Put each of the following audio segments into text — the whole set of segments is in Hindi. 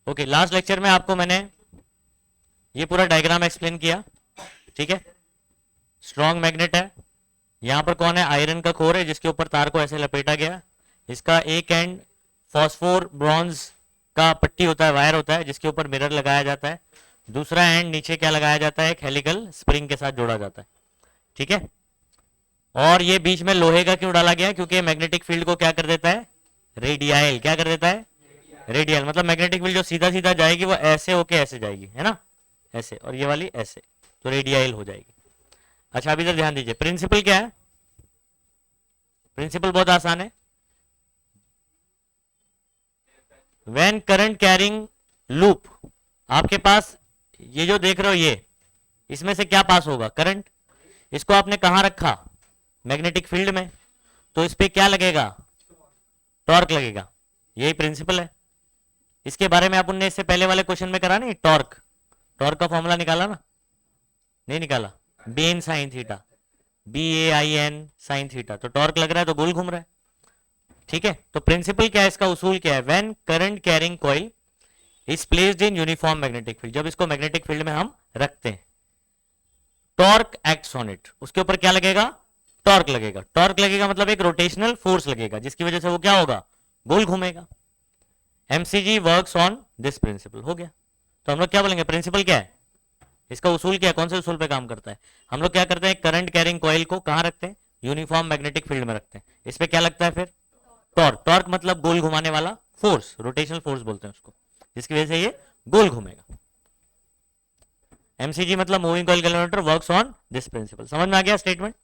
ओके, लास्ट लेक्चर में आपको मैंने ये पूरा डायग्राम एक्सप्लेन किया, ठीक है। स्ट्रॉन्ग मैग्नेट है, यहां पर कौन है, आयरन का कोर है जिसके ऊपर तार को ऐसे लपेटा गया। इसका एक एंड फॉस्फोर ब्रॉन्ज का पट्टी होता है, वायर होता है जिसके ऊपर मिरर लगाया जाता है। दूसरा एंड नीचे क्या लगाया जाता है, एक हेलिकल स्प्रिंग के साथ जोड़ा जाता है, ठीक है। और ये बीच में लोहे का क्यों डाला गया, क्योंकि मैग्नेटिक फील्ड को क्या कर देता है, रेडियल, क्या कर देता है, रेडियल। मतलब मैग्नेटिक फील्ड जो सीधा सीधा जाएगी वो ऐसे होके ऐसे जाएगी, है ना, ऐसे, और ये वाली ऐसे, तो रेडियल हो जाएगी। अच्छा, अभी इधर ध्यान दीजिए, प्रिंसिपल क्या है। प्रिंसिपल बहुत आसान है। व्हेन करंट कैरिंग लूप, आपके पास ये जो देख रहे हो ये, इसमें से क्या पास होगा, करंट। इसको आपने कहां रखा, मैग्नेटिक फील्ड में, तो इस पे क्या लगेगा, टॉर्क लगेगा। यही प्रिंसिपल है। इसके बारे में अपन ने इससे पहले वाले क्वेश्चन में करा नहीं, टॉर्क, टॉर्क का फॉर्मूला निकाला ना, नहीं निकाला, B N sine theta, BAIN sine theta, तो टॉर्क लग रहा है तो गोल घूम रहा है, ठीक है। तो प्रिंसिपल क्या है, इसका उसूल क्या है, when current carrying coil is placed in uniform magnetic field, जब इसको मैग्नेटिक फील्ड में हम रखते हैं, टॉर्क एक्ट्स ऑन इट, उसके ऊपर क्या लगेगा, टॉर्क लगेगा। टॉर्क लगेगा मतलब एक रोटेशनल फोर्स लगेगा जिसकी वजह से वो क्या होगा, गोल घूमेगा। MCG works on this principle, हो गया। तो हम लोग क्या बोलेंगे, प्रिंसिपल क्या है, इसका उसूल क्या है, कौन से उसूल पे काम करता है। हम लोग क्या करते हैं, करंट कैरिंग कॉइल को कहां रखते हैं, यूनिफॉर्म मैग्नेटिक फील्ड में रखते हैं। इस पे क्या लगता है फिर, टॉर्क। टॉर्क मतलब गोल घुमाने वाला फोर्स, रोटेशनल फोर्स बोलते हैं उसको, जिसकी वजह से ये गोल घूमेगा। MCG मतलब moving coil calculator works on this principle. समझ में आ गया स्टेटमेंट।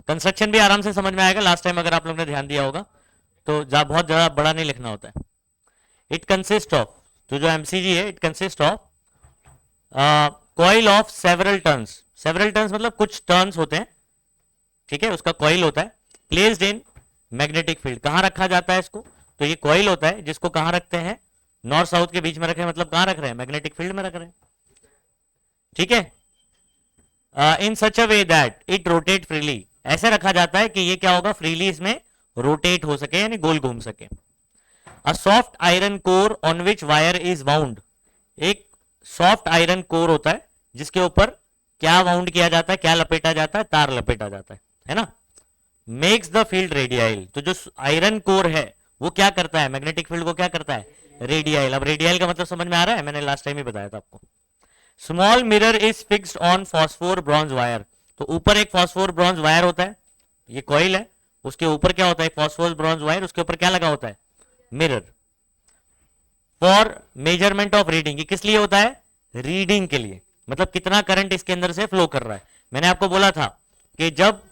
कंस्ट्रक्शन भी आराम से समझ में आएगा, लास्ट टाइम अगर आप लोग ने ध्यान दिया होगा तो बहुत ज्यादा बड़ा नहीं लिखना होता है। इट कंसिस्ट ऑफ, तो जो MCG है it consist of coil of several turns. Several turns मतलब कुछ टर्न्स होते हैं, ठीक है, उसका कॉइल होता है। प्लेस्ड इन मैग्नेटिक फील्ड, कहां रखा जाता है इसको, तो ये कॉइल होता है जिसको कहां रखते हैं, नॉर्थ साउथ के बीच में रखे हैं, मतलब कहां रख रहे हैं, मैग्नेटिक फील्ड में रख रहे हैं, ठीक है। In such a way that it rotate freely, ऐसे रखा जाता है कि ये क्या होगा, फ्रीली इसमें रोटेट हो सके, यानी गोल घूम सके। A soft iron core on which wire is wound, एक सॉफ्ट आयरन कोर होता है जिसके ऊपर क्या वाउंड किया जाता है, क्या लपेटा जाता है, तार लपेटा जाता है ना। मेक्स द फील्ड रेडियल, तो जो आयरन कोर है वो क्या करता है, मैग्नेटिक फील्ड को क्या करता है, रेडियल। अब रेडियल का मतलब समझ में आ रहा है, मैंने लास्ट टाइम ही बताया था आपको। Small mirror is fixed on phosphor bronze wire, तो ऊपर एक फॉस्फोर ब्रॉन्ज वायर होता है, ये कॉइल है, उसके ऊपर क्या होता है, फॉस्फोर ब्रॉन्ज वायर, उसके ऊपर क्या लगा होता है, mirror. For measurement of reading, ये किस लिए होता है, रीडिंग के लिए, मतलब कितना करंट इसके अंदर से फ्लो कर रहा है। मैंने आपको बोला था कि जब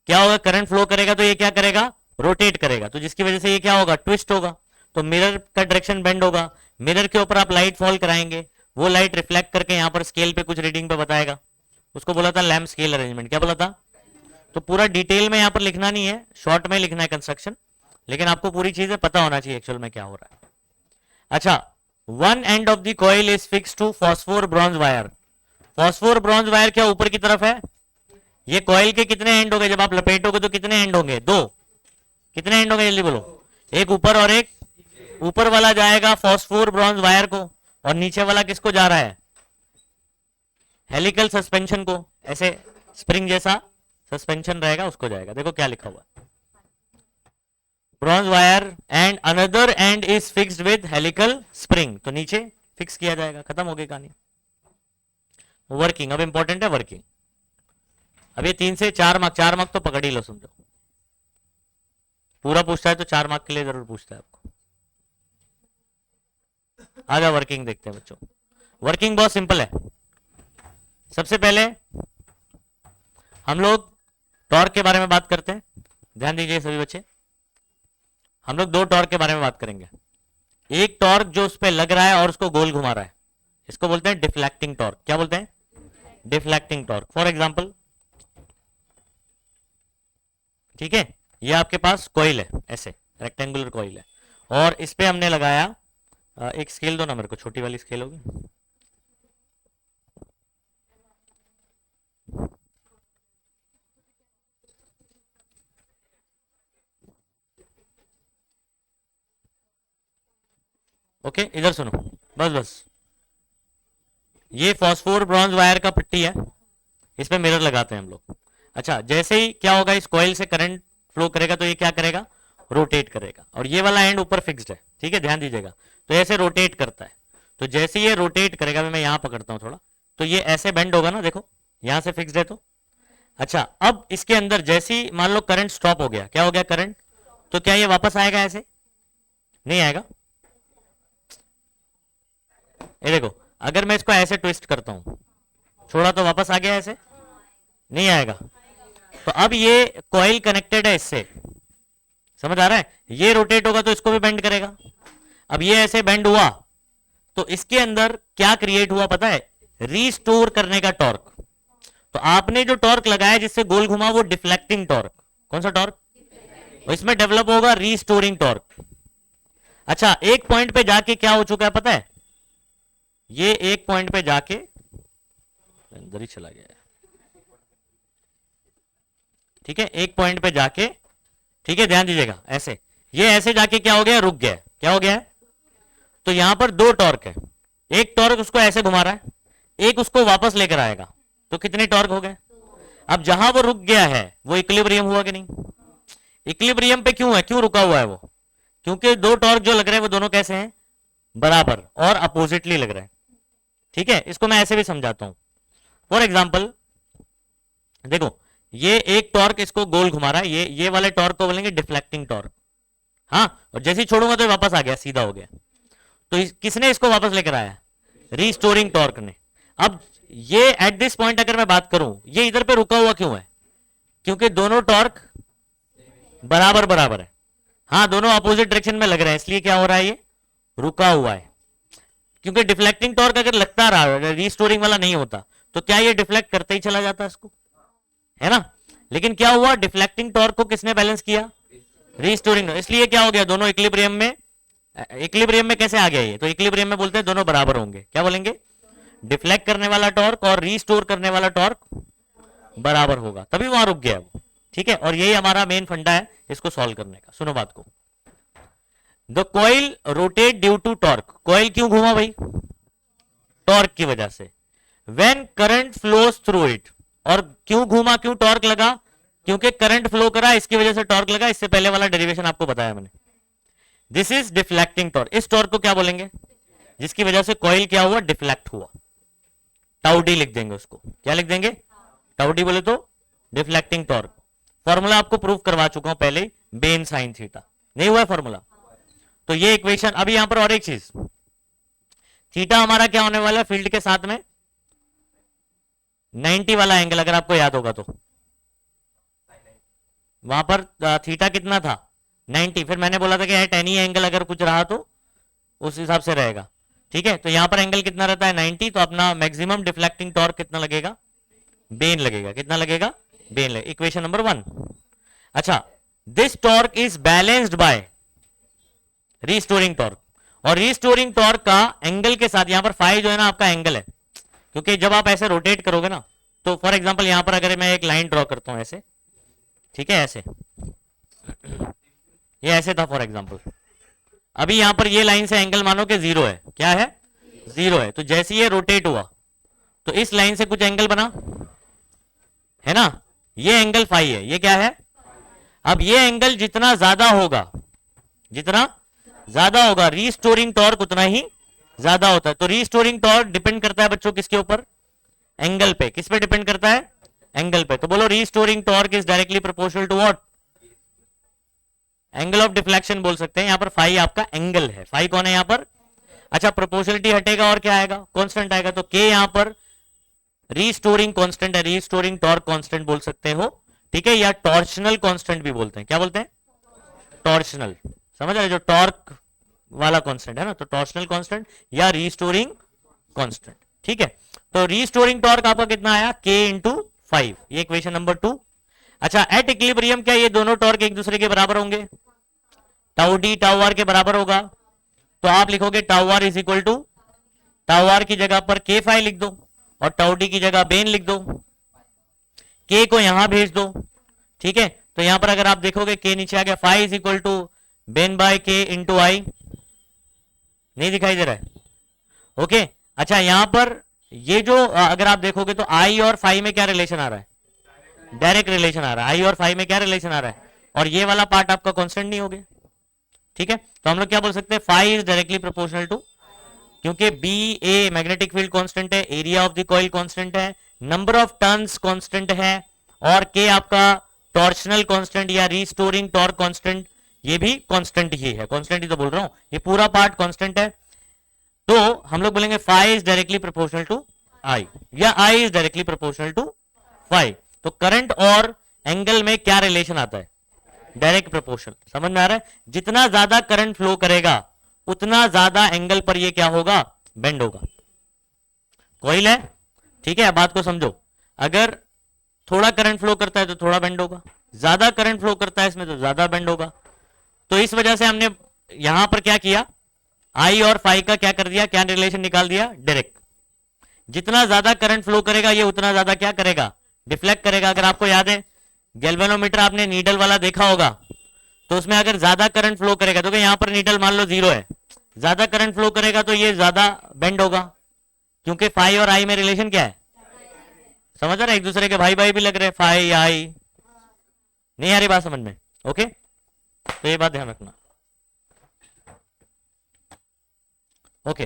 क्या होगा, करंट फ्लो करेगा तो ये क्या करेगा, रोटेट करेगा, तो जिसकी वजह से ये क्या होगा, ट्विस्ट होगा, तो मिरर का डायरेक्शन बेंड होगा। मिरर के ऊपर आप लाइट फॉल कराएंगे, वो लाइट रिफ्लेक्ट करके यहाँ पर स्केल पे कुछ रीडिंग पे बताएगा, उसको बोला था लैम्प स्केल अरेंजमेंट, क्या बोला था। तो पूरा डिटेल में यहाँ पर लिखना नहीं है, शॉर्ट में लिखना है कंस्ट्रक्शन, लेकिन आपको पूरी चीजें पता होना चाहिए एक्चुअल में क्या हो रहा है। अच्छा, one end of the coil is fix to phosphor bronze wire. Phosphor bronze wire क्या ऊपर की तरफ है, ये कॉइल के कितने एंड होंगे, जब आप लपेटोगे तो कितने एंड होंगे, दो, कितने एंड होंगे जल्दी बोलो, एक ऊपर और एक, ऊपर वाला जाएगा फॉस्फोर ब्रॉन्ज वायर को, और नीचे वाला किसको जा रहा है, हेलिकल सस्पेंशन को, ऐसे स्प्रिंग जैसा सस्पेंशन रहेगा उसको जाएगा। देखो क्या लिखा हुआ है, bronze wire and another and is fixed with helical spring, तो नीचे फिक्स किया जाएगा, खत्म हो गई कहानी। वर्किंग, अब इंपॉर्टेंट है वर्किंग। अब ये 3 से 4 मार्क, 4 मार्क तो पकड़ ही लो, समझो पूरा पूछता है तो 4 मार्क के लिए जरूर पूछता है आपको। आजा वर्किंग देखते हैं बच्चों। वर्किंग बहुत सिंपल है। सबसे पहले हम लोग टॉर्क के बारे में बात करते हैं, ध्यान दीजिए सभी बच्चे। हम लोग दो टॉर्क के बारे में बात करेंगे। एक टॉर्क जो उस पर लग रहा है और उसको गोल घुमा रहा है, इसको बोलते हैं डिफ्लेक्टिंग टॉर्क। क्या बोलते हैं, डिफ्लेक्टिंग टॉर्क। फॉर एग्जांपल, ठीक है, ये आपके पास कॉइल है, ऐसे रेक्टेंगुलर कॉइल है, और इस पे हमने लगाया एक स्केल, दो ना मेरे को, छोटी वाली स्केल होगी, ओके इधर सुनो, बस बस, ये फॉस्फोर ब्रॉन्ज वायर का पट्टी है, इस पे मिरर लगाते हैं हम लोग। अच्छा, जैसे ही क्या होगा, इस कॉइल से करंट फ्लो करेगा तो ये क्या करेगा, रोटेट करेगा, और ये वाला एंड ऊपर फिक्स्ड है, ठीक है, ध्यान दीजिएगा। तो ऐसे रोटेट करता है, तो जैसे ये रोटेट करेगा, मैं यहां पकड़ता हूं थोड़ा, तो ये ऐसे बेंड होगा ना, देखो यहां से फिक्स्ड है तो। अच्छा, अब इसके अंदर जैसे ही मान लो करंट स्टॉप हो गया, क्या हो गया करंट, तो क्या ये वापस आएगा, ऐसे नहीं आएगा। ये देखो, अगर मैं इसको ऐसे ट्विस्ट करता हूं, छोड़ा तो वापस आ गया, ऐसे नहीं आएगा। तो अब ये कॉइल कनेक्टेड है इससे, समझ आ रहा है, ये रोटेट होगा तो इसको भी बेंड करेगा। अब ये ऐसे बेंड हुआ तो इसके अंदर क्या क्रिएट हुआ पता है, रीस्टोर करने का टॉर्क। तो आपने जो टॉर्क लगाया जिससे गोल घुमा, वो डिफ्लेक्टिंग टॉर्क, कौन सा टॉर्क, इसमें डेवलप होगा रीस्टोरिंग टॉर्क। अच्छा, एक पॉइंट पे जाके क्या हो चुका है पता है, ये एक पॉइंट पे जाके अंदर ही चला गया है, ठीक है, एक पॉइंट पे जाके, ठीक है, ध्यान दीजिएगा, ऐसे ये ऐसे जाके क्या हो गया, रुक गया, क्या हो गया है। तो यहां पर दो टॉर्क है, एक टॉर्क उसको ऐसे घुमा रहा है, एक उसको वापस लेकर आएगा, तो कितने टॉर्क हो गए। अब जहां वो रुक गया है वो इक्विलिब्रियम हुआ कि नहीं, इक्विलिब्रियम पे क्यों है, क्यों रुका हुआ है वो, क्योंकि दो टॉर्क जो लग रहे हैं वो दोनों कैसे हैं, बराबर और अपोजिटली लग रहे हैं, ठीक है। इसको मैं ऐसे भी समझाता हूं, फॉर एग्जाम्पल देखो, ये एक टॉर्क इसको गोल घुमा रहा है, ये वाले टॉर्क को बोलेंगे डिफ्लेक्टिंग टॉर्क, हाँ, और जैसे ही छोड़ूंगा तो वापस आ गया, सीधा हो गया। तो किसने इसको वापस लेकर आया, रीस्टोरिंग टॉर्क ने। अब ये एट दिस पॉइंट अगर मैं बात करूं, ये इधर पे रुका हुआ क्यों है, क्योंकि दोनों टॉर्क बराबर बराबर है, हाँ, दोनों अपोजिट डायरेक्शन में लग रहे हैं, इसलिए क्या हो रहा है, ये रुका हुआ है। क्योंकि डिफ्लेक्टिंग टॉर्क अगर लगता रहा, रीस्टोरिंग वाला नहीं होता, तो क्या ये डिफ्लेक्ट करते ही चला जाता इसको, है ना। लेकिन क्या हुआ, डिफ्लेक्टिंग टॉर्क को किसने बैलेंस किया, रीस्टोरिंग, इसलिए क्या हो गया, दोनों इक्विलिब्रियम में। इक्विलिब्रियम में कैसे आ गया ये, तो इक्विलिब्रियम में बोलते हैं दोनों बराबर होंगे, क्या बोलेंगे, डिफ्लेक्ट करने वाला टॉर्क और रीस्टोर करने वाला टॉर्क बराबर होगा, तभी वहां रुक गया वो, ठीक है। और यही हमारा मेन फंडा है इसको सॉल्व करने का। सुनो बात को, the coil rotate due to torque, coil क्यों घूमा भाई, टॉर्क की वजह से। When current flows through it, और क्यों घूमा, क्यों टॉर्क लगा, क्योंकि करंट फ्लो करा, इसकी वजह से टॉर्क लगा, इससे पहले वाला डेरिवेशन आपको बताया मैंने। दिस इज डिफ्लेक्टिंग टॉर्क, इस टॉर्क को क्या बोलेंगे, जिसकी वजह से कॉइल क्या हुआ, डिफ्लेक्ट हुआ, टाउ डी लिख देंगे उसको, क्या लिख देंगे, टाउ डी बोले तो डिफ्लेक्टिंग टॉर्क। फॉर्मूला आपको प्रूफ करवा चुका हूं पहले, बेन साइन थीटा, नहीं हुआ है फॉर्मूला। तो ये इक्वेशन, अभी यहां पर और एक चीज, थीटा हमारा क्या होने वाला है, फील्ड के साथ में 90 वाला एंगल, अगर आपको याद होगा तो वहां पर थीटा कितना था, 90, फिर मैंने बोला था कि टेन ही एंगल अगर कुछ रहा तो उस हिसाब से रहेगा, ठीक है। तो यहां पर एंगल कितना रहता है, 90, तो अपना मैक्सिमम डिफ्लेक्टिंग टॉर्क कितना लगेगा, बेन लगेगा, कितना लगेगा, बेन लगेगा, इक्वेशन नंबर 1। अच्छा, this torque is balanced bye restoring torque, और रीस्टोरिंग टॉर्क का एंगल के साथ, यहां पर फाई जो है ना आपका एंगल है, क्योंकि जब आप ऐसे रोटेट करोगे ना, तो फॉर एग्जांपल यहां पर अगर मैं एक लाइन ड्रॉ करता हूं ऐसे, ठीक है, ऐसे, ये ऐसे था फॉर एग्जांपल, अभी यहां पर ये लाइन से एंगल मानो कि 0 है, क्या है, 0 है। तो जैसे ये रोटेट हुआ तो इस लाइन से कुछ एंगल बना, है ना, ये एंगल फाई है, ये क्या है। अब ये एंगल जितना ज्यादा होगा, जितना ज्यादा होगा, रीस्टोरिंग टॉर्क उतना ही ज्यादा होता है। तो रीस्टोरिंग टॉर्क डिपेंड करता है बच्चों किसके ऊपर, एंगल पे। किस पे डिपेंड करता है, एंगल पे। तो बोलो restoring torque is directly proportional to what, angle of deflection बोल सकते हैं। यहां पर फाई आपका एंगल है, फाई कौन है यहां पर। अच्छा, प्रोपोर्शनलिटी हटेगा और क्या आएगा, कांस्टेंट आएगा। तो के यहां पर रीस्टोरिंग कांस्टेंट है, रीस्टोरिंग टॉर्क कांस्टेंट बोल सकते हो, ठीक है, या टॉर्शनल कांस्टेंट भी बोलते हैं। क्या बोलते हैं, टॉर्शनल, समझ रहे, जो टॉर्क वाला कांस्टेंट है ना, तो टॉर्शनल कांस्टेंट या रीस्टोरिंग कांस्टेंट, ठीक है। तो रीस्टोरिंग टॉर्क आपका कितना आया, k इंटू 5, ये इक्वेशन नंबर 2। अच्छा, एट इक्विलिब्रियम क्या ये दोनों टॉर्क एक दूसरे के बराबर होंगे, टाउ डी टाउ आर के बराबर होगा। तो आप लिखोगे tau R is equal to, tau R की जगह पर k फाई लिख दो और टाउ डी की जगह बेन लिख दो, k को यहां भेज दो, ठीक है। तो यहां पर अगर आप देखोगे k नीचे आ गया, फाई इज इक्वल टू बेन बाय k इंटू आई, नहीं दिखाई दे रहा है। ओके अच्छा यहां पर ये जो अगर आप देखोगे तो आई और फाई में क्या रिलेशन आ रहा है, डायरेक्ट रिलेशन आ रहा है। आई और फाई में क्या रिलेशन आ रहा है, और ये वाला पार्ट आपका कांस्टेंट नहीं हो गया। ठीक है तो हम लोग क्या बोल सकते हैं, phi is directly proportional to, क्योंकि B a magnetic field constant है, area of the coil constant है, नंबर ऑफ टर्न्स कांस्टेंट है, और के आपका टॉर्शनल कांस्टेंट या रिस्टोरिंग टॉर्क कांस्टेंट ये भी कांस्टेंट ही है, कांस्टेंट ही तो बोल रहा हूं, ये पूरा पार्ट कांस्टेंट है। तो हम लोग बोलेंगे phi is directly proportional to I, या I is directly proportional to phi. तो करंट और एंगल में क्या रिलेशन आता है, डायरेक्ट प्रोपोर्शनल। समझ में आ रहा है, जितना ज्यादा करंट फ्लो करेगा उतना ज्यादा एंगल पर ये क्या होगा, बेंड होगा। कॉइल है, ठीक है, अब बात को समझो, अगर थोड़ा करंट फ्लो करता है तो थोड़ा बेंड होगा, ज्यादा करंट फ्लो करता है इसमें तो ज्यादा बेंड होगा। तो इस वजह से हमने यहां पर क्या किया, आई और फाई का क्या कर दिया, क्या रिलेशन निकाल दिया, डायरेक्ट। जितना ज्यादा करंट फ्लो करेगा ये उतना ज्यादा क्या करेगा, डिफ्लेक्ट करेगा। अगर आपको याद है गैल्वेनोमीटर आपने नीडल वाला देखा होगा, तो उसमें अगर ज्यादा करंट फ्लो करेगा तो यहां पर नीडल मान लो 0 है, ज्यादा करंट फ्लो करेगा तो ये ज्यादा बेंड होगा, क्योंकि फाई और आई में रिलेशन क्या है, समझ रहे, एक दूसरे के भाई भाई भी लग रहे हैं, फाई आई। नहीं आ रही बात समझ में, ओके तो ये बात ध्यान रखना। ओके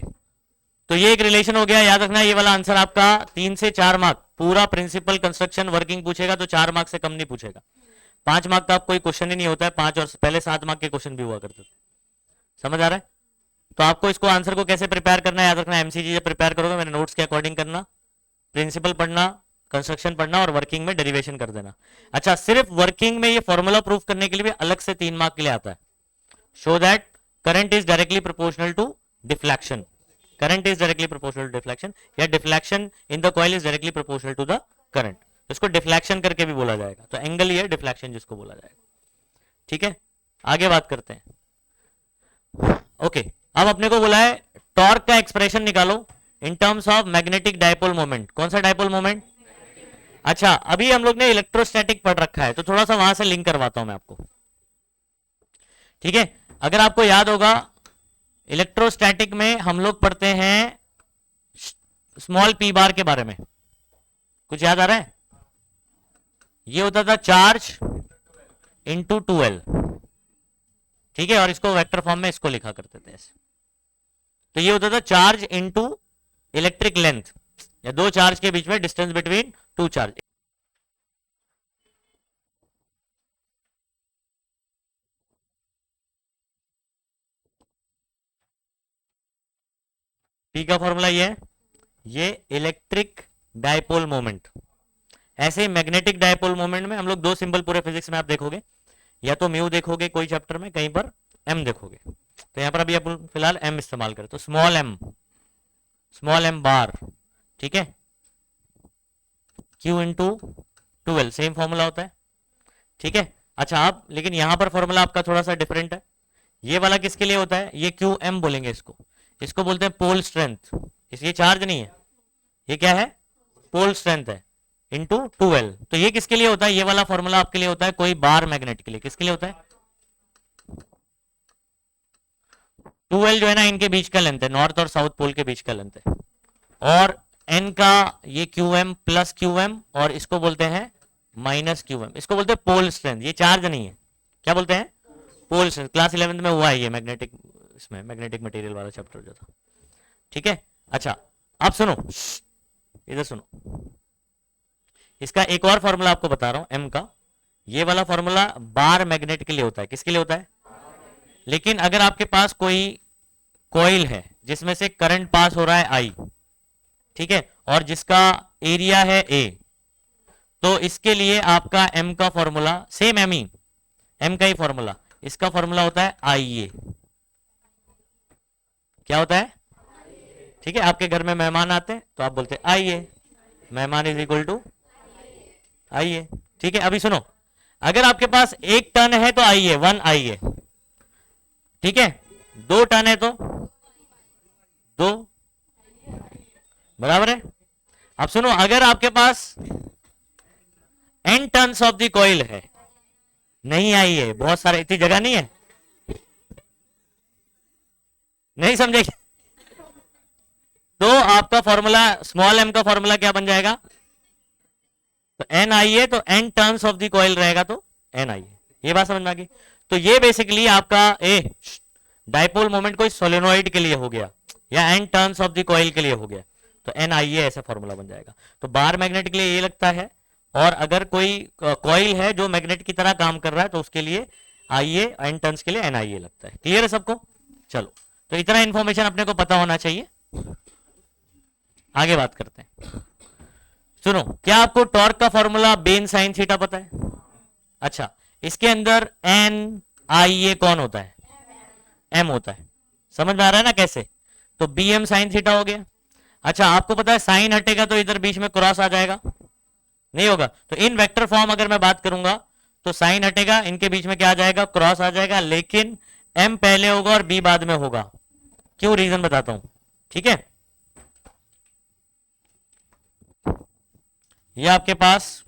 तो ये एक रिलेशन हो गया, याद रखना ये वाला आंसर आपका 3 से 4 मार्क, पूरा प्रिंसिपल कंस्ट्रक्शन वर्किंग पूछेगा तो 4 मार्क से कम नहीं पूछेगा। 5 मार्क का कोई क्वेश्चन ही नहीं होता है, 5 और पहले 7 मार्क के क्वेश्चन भी हुआ करते थे। समझ आ रहा है, तो आपको इसको आंसर को कैसे प्रिपेयर करना है याद रखना, एमसीजी जब प्रिपेयर करोगे मेरे नोट्स के अकॉर्डिंग करना, प्रिंसिपल पढ़ना, कंस्ट्रक्शन पढ़ना, और वर्किंग में डेरिवेशन कर देना। अच्छा सिर्फ वर्किंग में ये फॉर्मूला प्रूफ करने के लिए भी अलग से 3 मार्क के लिए आता है, show that current is directly proportional to deflection, current is directly proportional to deflection, या deflection in the coil is directly proportional to the current. इसको डिफ्लेक्शन करके भी बोला जाएगा, तो एंगल ही है डिफ्लेक्शन जिसको बोला जाएगा। ठीक है आगे बात करते हैं। ओके अब अपने को बोला है टॉर्क का एक्सप्रेशन निकालो in terms of magnetic dipole moment. कौन सा डायपोल मोमेंट, अच्छा अभी हम लोग ने इलेक्ट्रोस्टैटिक पढ़ रखा है तो थोड़ा सा वहां से लिंक करवाता हूं मैं आपको। ठीक है अगर आपको याद होगा इलेक्ट्रोस्टैटिक में हम लोग पढ़ते हैं स्मॉल पी बार के बारे में, कुछ याद आ रहा है, ये होता था चार्ज इंटू 2L। ठीक है और इसको वेक्टर फॉर्म में इसको लिखा करते थे ऐसे, तो ये होता था चार्ज इंटू इलेक्ट्रिक लेंथ, या दो चार्ज के बीच में distance between two charge. P का फॉर्मूला ये है, ये इलेक्ट्रिक डायपोल मोमेंट। ऐसे ही मैग्नेटिक डायपोल मोमेंट में हम लोग 2 सिंबल पूरे फिजिक्स में आप देखोगे, या तो म्यू देखोगे कोई चैप्टर में, कहीं पर एम देखोगे। तो यहां पर अभी अपन फिलहाल एम इस्तेमाल करें, तो स्मॉल एम बार, ठीक है, Q into 2L same formula होता है। ठीक है अच्छा आप लेकिन यहां पर फॉर्मूला आपका थोड़ा सा डिफरेंट है, ये वाला किसके लिए होता है, ये क्यू एम बोलेंगे इसको, इसको बोलते हैं पोल स्ट्रेंथ, इसलिए चार्ज नहीं है, ये क्या है, पोल स्ट्रेंथ है, इंटू 2L। तो ये किसके लिए होता है, ये वाला फॉर्मूला आपके लिए होता है कोई बार मैग्नेट के लिए, किसके लिए होता है, 2L जो है ना इनके बीच का लेंथ है, नॉर्थ और साउथ पोल के बीच का लेंथ है, और N का ये QM प्लस QM, और इसको बोलते हैं माइनस QM, इसको बोलते हैं पोल स्ट्रेंथ। ये चार्ज नहीं है, क्या बोलते हैं, पोल स्ट्रेंथ। क्लास 11th में हुआ है ये मैग्नेटिक, इसमें मैग्नेटिक मटेरियल वाला चैप्टर जो था। ठीक है अच्छा आप सुनो, इधर सुनो, इसका एक और फॉर्मूला आपको बता रहा हूं एम का, ये वाला फॉर्मूला बार मैग्नेट के लिए होता है, किसके लिए होता है, लेकिन अगर आपके पास कोई कॉइल है जिसमें से करंट पास हो रहा है आई, ठीक है, और जिसका एरिया है ए, तो इसके लिए आपका एम का फॉर्मूला सेम एम ही, एम का ही फॉर्मूला, इसका फॉर्मूला होता है आई ए। क्या होता है, ठीक है, आपके घर में मेहमान आते हैं तो आप बोलते हैं आइए, मेहमान इज इक्वल टू आइए। ठीक है अभी सुनो, अगर आपके पास 1 टन है तो आइए 1 आइए, ठीक है, 2 टन है तो 2, बराबर है। अब सुनो, अगर आपके पास n tons of the coil है, नहीं आइए, बहुत सारे, इतनी जगह नहीं है, नहीं समझे, तो आपका फॉर्मूला स्मॉल m का फॉर्मूला क्या बन जाएगा? तो एन आई ए, तो N turns of the coil रहेगा तो एन आई ए। ये बात समझ में आ गई? तो ये बेसिकली आपका डाइपोल मोमेंट कोई सोलेनोइड के लिए हो गया या N turns of the coil के लिए हो गया, तो एन आई ए ऐसा फॉर्मूला बन जाएगा। तो बार मैग्नेट के लिए ये लगता है, और अगर कोई कॉइल है जो मैग्नेट की तरह काम कर रहा है तो उसके लिए आई ए, एन टर्न्स के लिए एन आई ए लगता है। क्लियर है सबको? चलो, तो इतना इंफॉर्मेशन अपने को पता होना चाहिए। आगे बात करते हैं। सुनो, क्या आपको टॉर्क का फॉर्मूला बेन साइन थीटा पता है? अच्छा, इसके अंदर एन आई ए कौन होता है? एम होता है। समझ में आ रहा है ना कैसे? तो बी एम साइन थीटा हो गया। अच्छा, आपको पता है साइन हटेगा तो इधर बीच में क्रॉस आ जाएगा, नहीं होगा? तो इन वेक्टर फॉर्म अगर मैं बात करूंगा तो साइन हटेगा, इनके बीच में क्या आ जाएगा? क्रॉस आ जाएगा, लेकिन एम पहले होगा और बी बाद में होगा। क्यों? रीजन बताता हूं, ठीक है? ये आपके पास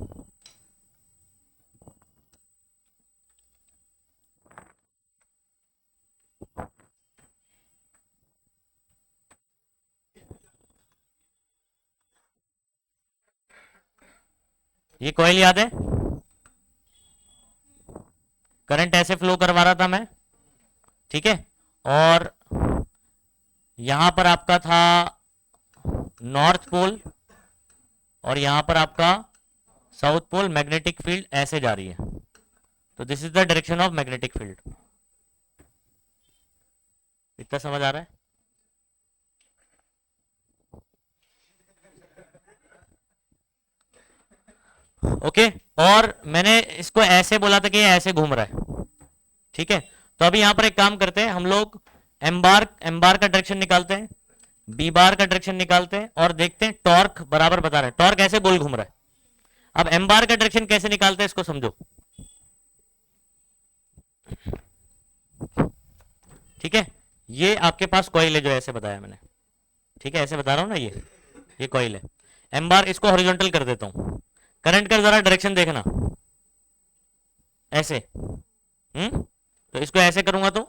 ये कॉइल याद है? करंट ऐसे फ्लो करवा रहा था मैं, ठीक है? और यहां पर आपका था नॉर्थ पोल और यहां पर आपका साउथ पोल। मैग्नेटिक फील्ड ऐसे जा रही है, तो this is the direction of magnetic field. इतना समझ आ रहा है? ओके, और मैंने इसको ऐसे बोला था कि ये ऐसे घूम रहा है, ठीक है? तो अभी यहां पर एक काम करते हैं हम लोग, एम बार का डायरेक्शन निकालते हैं, बी बार का डायरेक्शन निकालते हैं और देखते हैं टॉर्क बराबर बता रहा है। टॉर्क ऐसे गोल घूम रहा है। अब एम बार का डायरेक्शन कैसे निकालते हैं इसको समझो, ठीक है? ये आपके पास कॉइल है जो ऐसे बताया मैंने, ठीक है? ऐसे बता रहा हूं ना, ये कॉइल है। एम बार, इसको हॉरिजॉन्टल कर देता हूं। करंट का जरा डायरेक्शन देखना, ऐसे। तो इसको ऐसे करूंगा तो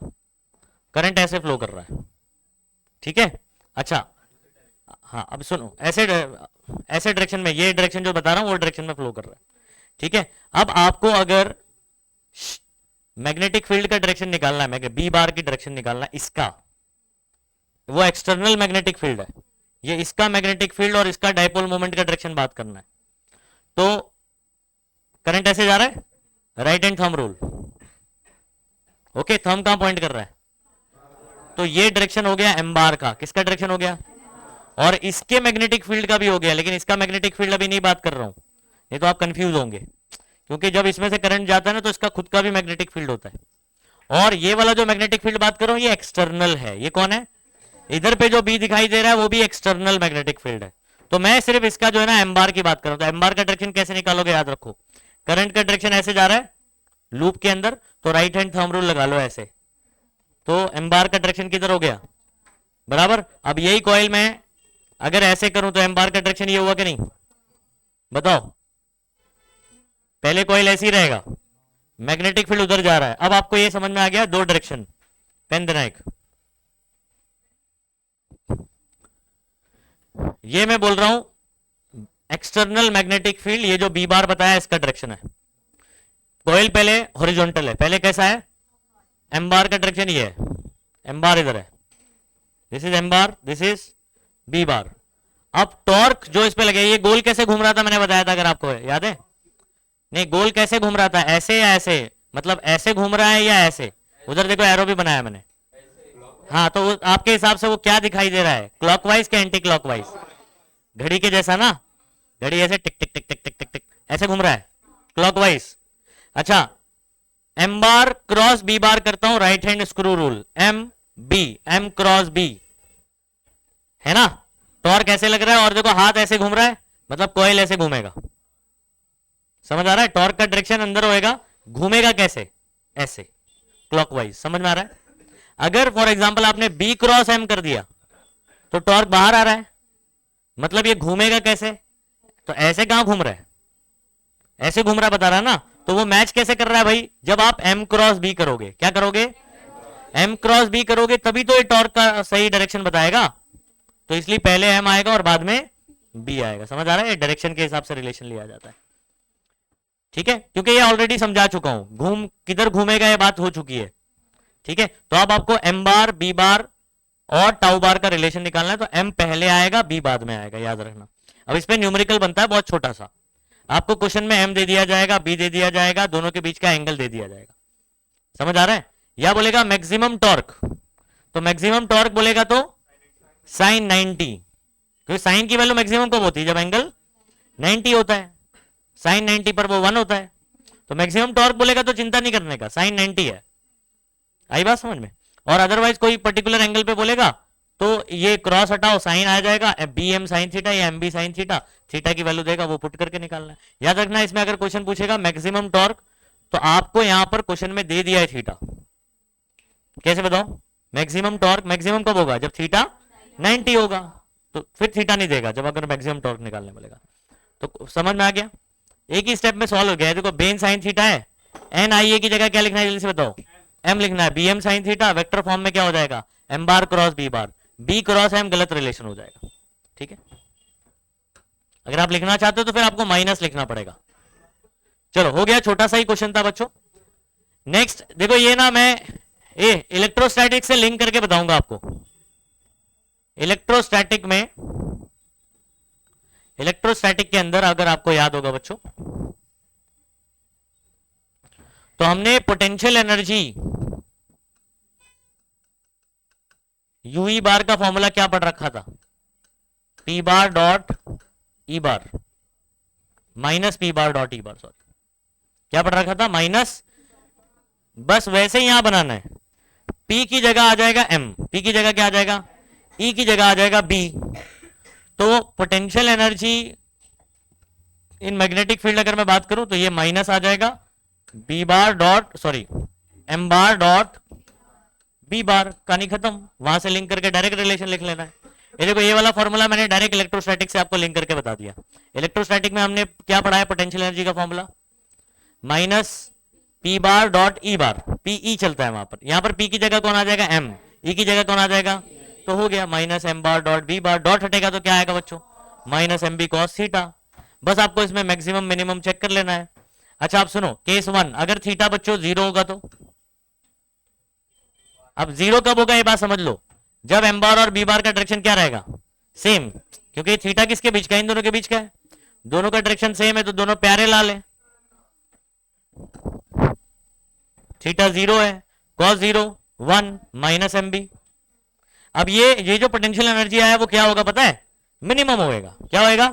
करंट ऐसे फ्लो कर रहा है, ठीक है? अच्छा, हाँ, अब सुनो, ऐसे डायरेक्शन में, ये डायरेक्शन जो बता रहा हूं वो डायरेक्शन में फ्लो कर रहा है, ठीक है? अब आपको अगर मैग्नेटिक फील्ड का डायरेक्शन निकालना है, बी बार की डायरेक्शन निकालना है, इसका, वो एक्सटर्नल मैग्नेटिक फील्ड है, ये इसका मैग्नेटिक फील्ड और इसका डाइपोल मोमेंट का डायरेक्शन बात करना है। तो करंट ऐसे जा रहा है, right hand thumb rule, okay? Thumb कहां पॉइंट कर रहा है? तो ये डायरेक्शन हो गया एम बार का। किसका डायरेक्शन हो गया? और इसके मैग्नेटिक फील्ड का भी हो गया, लेकिन इसका मैग्नेटिक फील्ड अभी नहीं बात कर रहा हूं, नहीं तो आप कंफ्यूज होंगे, क्योंकि जब इसमें से करंट जाता है ना तो इसका खुद का भी मैग्नेटिक फील्ड होता है। और ये वाला जो मैग्नेटिक फील्ड बात कर रहा हूं ये एक्सटर्नल है। ये कौन है? इधर पे जो बी दिखाई दे रहा है वो भी एक्सटर्नल मैग्नेटिक फील्ड है। तो मैं सिर्फ इसका जो है ना एम बार की बात कर रहा हूं। तो एम बार का डायरेक्शन कैसे निकालोगे? याद रखो, करंट का डायरेक्शन ऐसे जा रहा है लूप के अंदर, तो राइट हैंड थंब रूल लगा लो ऐसे, तो एम बार का डायरेक्शन किधर हो गया? बराबर। अब यही कॉइल में अगर ऐसे करूं तो एम बार का डायरेक्शन ये हुआ कि नहीं? बताओ। पहले कॉइल ऐसे ही रहेगा, मैग्नेटिक फील्ड उधर जा रहा है। अब आपको ये समझ में आ गया, दो डायरेक्शन। पेन देना एक। ये मैं बोल रहा हूं एक्सटर्नल मैग्नेटिक फील्ड, ये जो बी बार बताया इसका डायरेक्शन है। कॉइल पहले हॉरिजॉन्टल है, पहले कैसा है? एम बार का डायरेक्शन ये है, एम बार इधर है, this is M bar, this is B bar. अब टॉर्क जो इस पे लगे, ये गोल कैसे घूम रहा था मैंने बताया था, अगर आपको याद है? नहीं, गोल कैसे घूम रहा था? ऐसे या ऐसे? मतलब ऐसे घूम रहा है या ऐसे? उधर देखो एरो भी बनाया मैंने। हाँ, तो आपके हिसाब से वो क्या दिखाई दे रहा है? क्लॉकवाइज के एंटी क्लॉकवाइज? घड़ी के जैसा ना, घड़ी ऐसे टिक टिक टिक टिक टिक टिक टिक ऐसे घूम रहा है, क्लॉकवाइज। अच्छा, M bar cross B bar करता हूं, right hand screw rule, M B, M cross B, है ना? टॉर्क ऐसे लग रहा है और देखो हाथ ऐसे घूम रहा है, मतलब कॉइल ऐसे घूमेगा। समझ आ रहा है? टॉर्क का डायरेक्शन अंदर होएगा, घूमेगा कैसे? ऐसे, क्लॉकवाइज। समझ में आ रहा है? अगर फॉर एग्जांपल आपने बी क्रॉस एम कर दिया तो टॉर्क बाहर आ रहा है, मतलब ये घूमेगा कैसे? तो ऐसे कहां घूम रहा है? ऐसे घूम रहा है, बता रहा है ना? तो वो मैच कैसे कर रहा है भाई? जब आप एम क्रॉस बी करोगे, क्या करोगे? एम क्रॉस बी करोगे, तभी तो ये टॉर्क का सही डायरेक्शन बताएगा। तो इसलिए पहले एम आएगा और बाद में बी आएगा। समझ आ रहा है? डायरेक्शन के हिसाब से रिलेशन लिया जाता है। ठीक है, क्योंकि ये ऑलरेडी समझा चुका हूं, घूम किधर घूमेगा ये बात हो चुकी है। ठीक है, तो अब आपको एम बार, बी बार और टाउ बार का रिलेशन निकालना है, तो एम पहले आएगा, बी बाद में आएगा, याद रखना। अब इस पे न्यूमेरिकल बनता है बहुत छोटा सा। आपको क्वेश्चन में एम दे दिया जाएगा, बी दे दिया जाएगा, दोनों के बीच का एंगल दे दिया जाएगा। समझ आ रहा है? या बोलेगा मैक्सिमम टॉर्क, तो मैक्सिमम टॉर्क बोलेगा तो साइन 90, क्योंकि साइन की वैल्यू मैक्सिमम कब होती है? जब एंगल 90 होता है। साइन 90 पर वो 1 होता है। तो मैक्सिमम टॉर्क बोलेगा तो चिंता नहीं करने का, साइन 90 है। आई बात समझ में? और अदरवाइज कोई पर्टिकुलर एंगल पे बोलेगा तो ये क्रॉस हटाओ, साइन आ जाएगा, बी एम साइन थीटा या M B sine theta, theta की वैल्यू देगा, वो पुट करके निकालना है। याद रखना, इसमें अगर क्वेश्चन पूछेगा मैक्सिमम टॉर्क, तो आपको यहां पर क्वेश्चन में दे दिया है थीटा। कैसे बताओ? मैक्सिमम टॉर्क मैक्सिमम कब होगा? जब थीटा 90 होगा, तो फिर थीटा नहीं देगा जब अगर मैक्सिमम टॉर्क निकालने बोलेगा। तो समझ में आ गया? एक ही स्टेप में सॉल्व हो गया है। देखो बेन साइन थीटा है, एन आई ए की जगह क्या लिखना है जल्दी से बताओ? एम लिखना है। B M sine theta vector form में क्या हो जाएगा? M bar cross B bar, B cross M गलत रिलेशन हो जाएगा। ठीक है, अगर आप लिखना चाहते हो तो फिर आपको माइनस लिखना पड़ेगा। चलो हो गया, छोटा सा ही क्वेश्चन था बच्चों। नेक्स्ट देखो, ये ना मैं इलेक्ट्रोस्टैटिक से लिंक करके बताऊंगा आपको। इलेक्ट्रोस्टैटिक में, इलेक्ट्रोस्टैटिक के अंदर अगर आपको याद होगा बच्चों, तो हमने पोटेंशियल एनर्जी यूई बार का फॉर्मूला क्या पढ़ रखा था? P bar dot E bar minus P bar dot E bar, sorry क्या पढ़ रखा था? माइनस। बस वैसे ही यहां बनाना है। P की जगह आ जाएगा M, P की जगह क्या आ जाएगा? E की जगह आ जाएगा B। तो potential energy in magnetic field अगर मैं बात करूं तो ये माइनस आ जाएगा B बार डॉट सॉरी M बार डॉट B बार, कहानी खत्म। वहां से लिंक करके डायरेक्ट रिलेशन लिख लेना है। ये देखो, ये वाला फॉर्मूला मैंने डायरेक्ट इलेक्ट्रोस्टैटिक से आपको लिंक करके बता दिया। इलेक्ट्रोस्टैटिक में हमने क्या पढ़ा है? पोटेंशियल एनर्जी का formula minus P bar dot E bar, PE चलता है वहां पर। यहां पर पी की जगह कौन आ जाएगा? एम, ई की जगह कौन आ जाएगा? तो हो गया minus M bar dot B bar, dot हटेगा तो क्या आएगा बच्चों? Minus M B cos theta. बस आपको इसमें मैक्सिमम मिनिमम चेक कर लेना है। अच्छा आप सुनो, केस 1, अगर थीटा बच्चों 0 होगा तो? अब 0 कब होगा ये बात समझ लो, जब एम बार और बी बार का डायरेक्शन क्या रहेगा? सेम, क्योंकि थीटा किसके बीच का? इन दोनों के बीच का है। दोनों का डायरेक्शन सेम है तो दोनों प्यारे लाल है। थीटा 0 है, कॉस 0 1 माइनस एम बी। अब ये जो पोटेंशियल एनर्जी आया वो क्या होगा पता है? मिनिमम होएगा। क्या होएगा?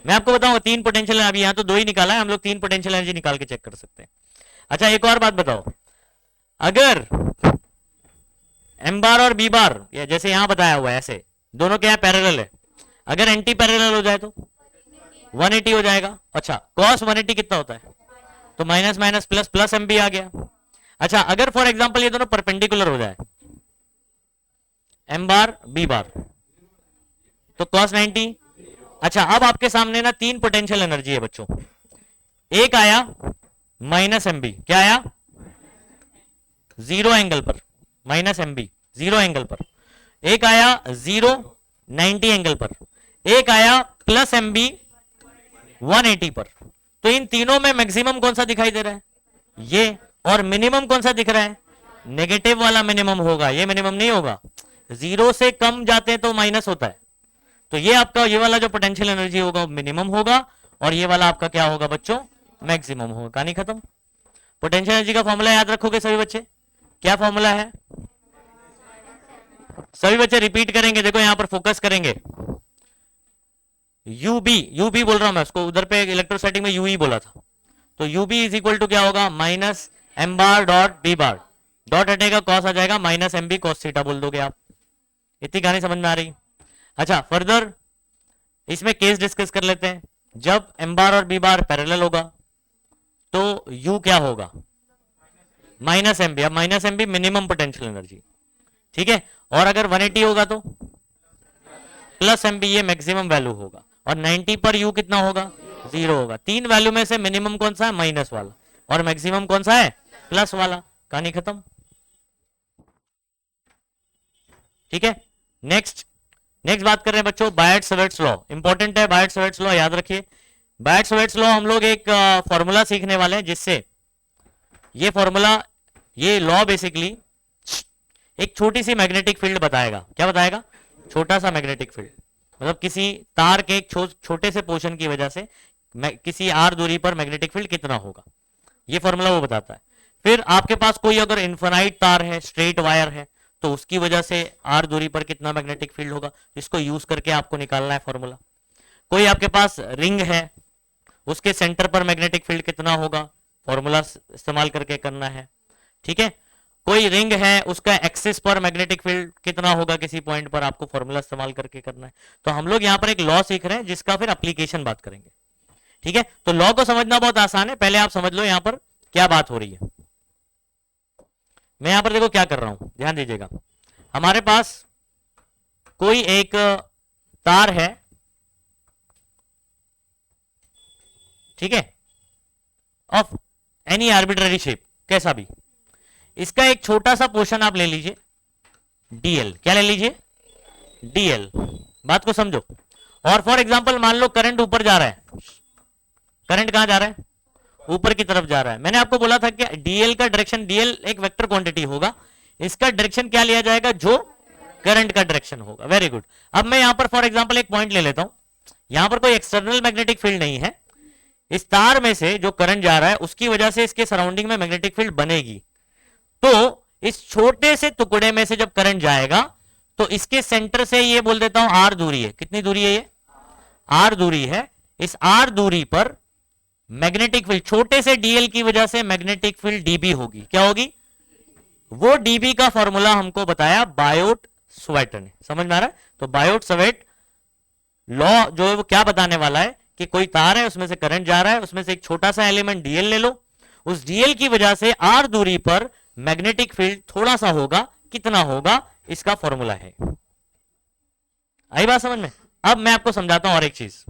मैं आपको बताऊंगा। 3 पोटेंशियल, अभी यहां तो 2 ही निकाला है, हम लोग 3 पोटेंशियल एनर्जी निकाल के चेक कर सकते हैं। अच्छा एक और बात बताओ, अगर एम बार और बी बार या जैसे यहां बताया हुआ है ऐसे दोनों क्या है? पैरेलल है। अगर एंटी पैरेलल हो जाए तो 180 हो जाएगा। अच्छा कॉस 180 कितना होता है? तो minus minus plus plus M B आ गया। अच्छा अगर फॉर एग्जांपल ये दोनों परपेंडिकुलर हो जाए, एम बार बी बार, तो कॉस 90। अच्छा अब आपके सामने ना 3 पोटेंशियल एनर्जी है बच्चों। एक आया माइनस एम बी, क्या आया? 0 एंगल पर, माइनस एम बी 0 एंगल पर। एक आया 0 90 एंगल पर। एक आया प्लस एम बी 180 पर। तो इन तीनों में मैक्सिमम कौन सा दिखाई दे रहा है? ये। और मिनिमम कौन सा दिख रहा है? नेगेटिव वाला मिनिमम होगा, ये मिनिमम नहीं होगा। 0 से कम जाते हैं तो माइनस होता है। तो ये आपका ये वाला जो पोटेंशियल एनर्जी होगा मिनिमम होगा, और ये वाला आपका क्या होगा बच्चों? मैक्सिमम होगा। कहानी खत्म। पोटेंशियल एनर्जी का फॉर्मूला याद रखोगे सभी बच्चे? क्या फॉर्मूला है? सभी बच्चे रिपीट करेंगे। देखो यहां पर फोकस करेंगे। यूबी बोल रहा हूं मैं उसको, उधर पे इलेक्ट्रोस्टैटिक में यूई बोला था। तो यूबी इज इक्वल टू क्या होगा? Minus M bar dot B bar, dot हटेगा कॉस आ जाएगा, minus M B cos theta बोल दोगे आप। इतनी कहानी समझ में आ रही? अच्छा फर्दर इसमें केस डिस्कस कर लेते हैं। जब एम बार और बी बार पैरेलल होगा तो यू क्या होगा? Minus M B. अब minus M B minimum potential energy, ठीक है। और अगर 180 होगा तो प्लस एम बी, ये मैक्सिमम वैल्यू होगा। और 90 पर यू कितना होगा? 0 होगा। 3 वैल्यू में से मिनिमम कौन सा है? माइनस वाला। और मैक्सिमम कौन सा है? प्लस वाला। कहानी खत्म। ठीक है। नेक्स्ट नेक्स्ट बात कर रहे हैं बच्चों बायट-सैवर्ट्स लॉ, इंपॉर्टेंट है बायट-सैवर्ट्स लॉ, याद रखिए। बायट-सैवर्ट्स लॉ हम लोग एक फॉर्मूला सीखने वाले हैं जिससे ये फॉर्मूला, ये लॉ बेसिकली एक छोटी सी मैग्नेटिक फील्ड बताएगा। क्या बताएगा? छोटा सा मैग्नेटिक फील्ड, मतलब किसी तार के एक छोटे से पोर्शन की वजह से किसी आर दूरी पर मैग्नेटिक फील्ड कितना होगा, ये फॉर्मूला वो बताता है। फिर आपके पास कोई अगर इन्फिनाइट तार है, स्ट्रेट वायर है, तो उसकी वजह से आर दूरी पर कितना मैग्नेटिक फील्ड होगा, इसको यूज करके आपको निकालना है फॉर्मूला। कोई आपके पास रिंग है, उसके सेंटर पर मैग्नेटिक फील्ड कितना होगा, फॉर्मूला इस्तेमाल करके करना है। ठीक है, कोई रिंग है, उसका एक्सिस पर मैग्नेटिक फील्ड कितना होगा किसी पॉइंट पर, आपको फॉर्मूला इस्तेमाल करके करना है। तो हम लोग यहाँ पर एक लॉ सीख रहे हैं जिसका फिर एप्लीकेशन बात करेंगे। ठीक है, तो लॉ को समझना बहुत आसान है, पहले आप समझ लो यहाँ पर क्या बात हो रही है। मैं यहां पर देखो क्या कर रहा हूं, ध्यान दीजिएगा। हमारे पास कोई एक तार है, ठीक है, ऑफ एनी आर्बिट्ररी शेप, कैसा भी, इसका एक छोटा सा पोर्शन आप ले लीजिए डीएल। क्या ले लीजिए? डीएल। बात को समझो। और फॉर एग्जांपल मान लो करंट ऊपर जा रहा है, करंट कहां जा रहा है? ऊपर की तरफ जा रहा है। मैंने आपको बोला था कि डीएल का डायरेक्शन, डीएल एक वेक्टर क्वांटिटी होगा, इसका डायरेक्शन क्या लिया जाएगा? जो करंट का डायरेक्शन होगा। Very good. अब मैं यहां पर फॉर एग्जांपल एक पॉइंट ले लेता हूं, यहां पर कोई एक्सटर्नल मैग्नेटिक फील्ड नहीं है, इस तार में से जो करंट जा रहा है उसकी वजह से इसके सराउंडिंग में मैग्नेटिक फील्ड बनेगी। तो इस छोटे से टुकड़े में से जब करंट जाएगा तो इसके सेंटर से ये बोल देता हूं आर दूरी है। कितनी दूरी है? ये आर दूरी है। इस आर दूरी पर मैग्नेटिक फील्ड, छोटे से डीएल की वजह से मैग्नेटिक फील्ड डीबी होगी। क्या होगी? वो डीबी का फॉर्मूला हमको बताया बायोट-सैवर्ट ने। समझ में आ रहा है? तो बायोट-सैवर्ट लॉ जो है वो क्या बताने वाला है कि कोई तार है, उसमें से करंट जा रहा है, उसमें से एक छोटा सा एलिमेंट डीएल ले लो, उस डीएल की वजह से आर दूरी पर मैग्नेटिक फील्ड थोड़ा सा होगा, कितना होगा, इसका फॉर्मूला है। आई बात समझ में? अब मैं आपको समझाता हूं और एक चीज।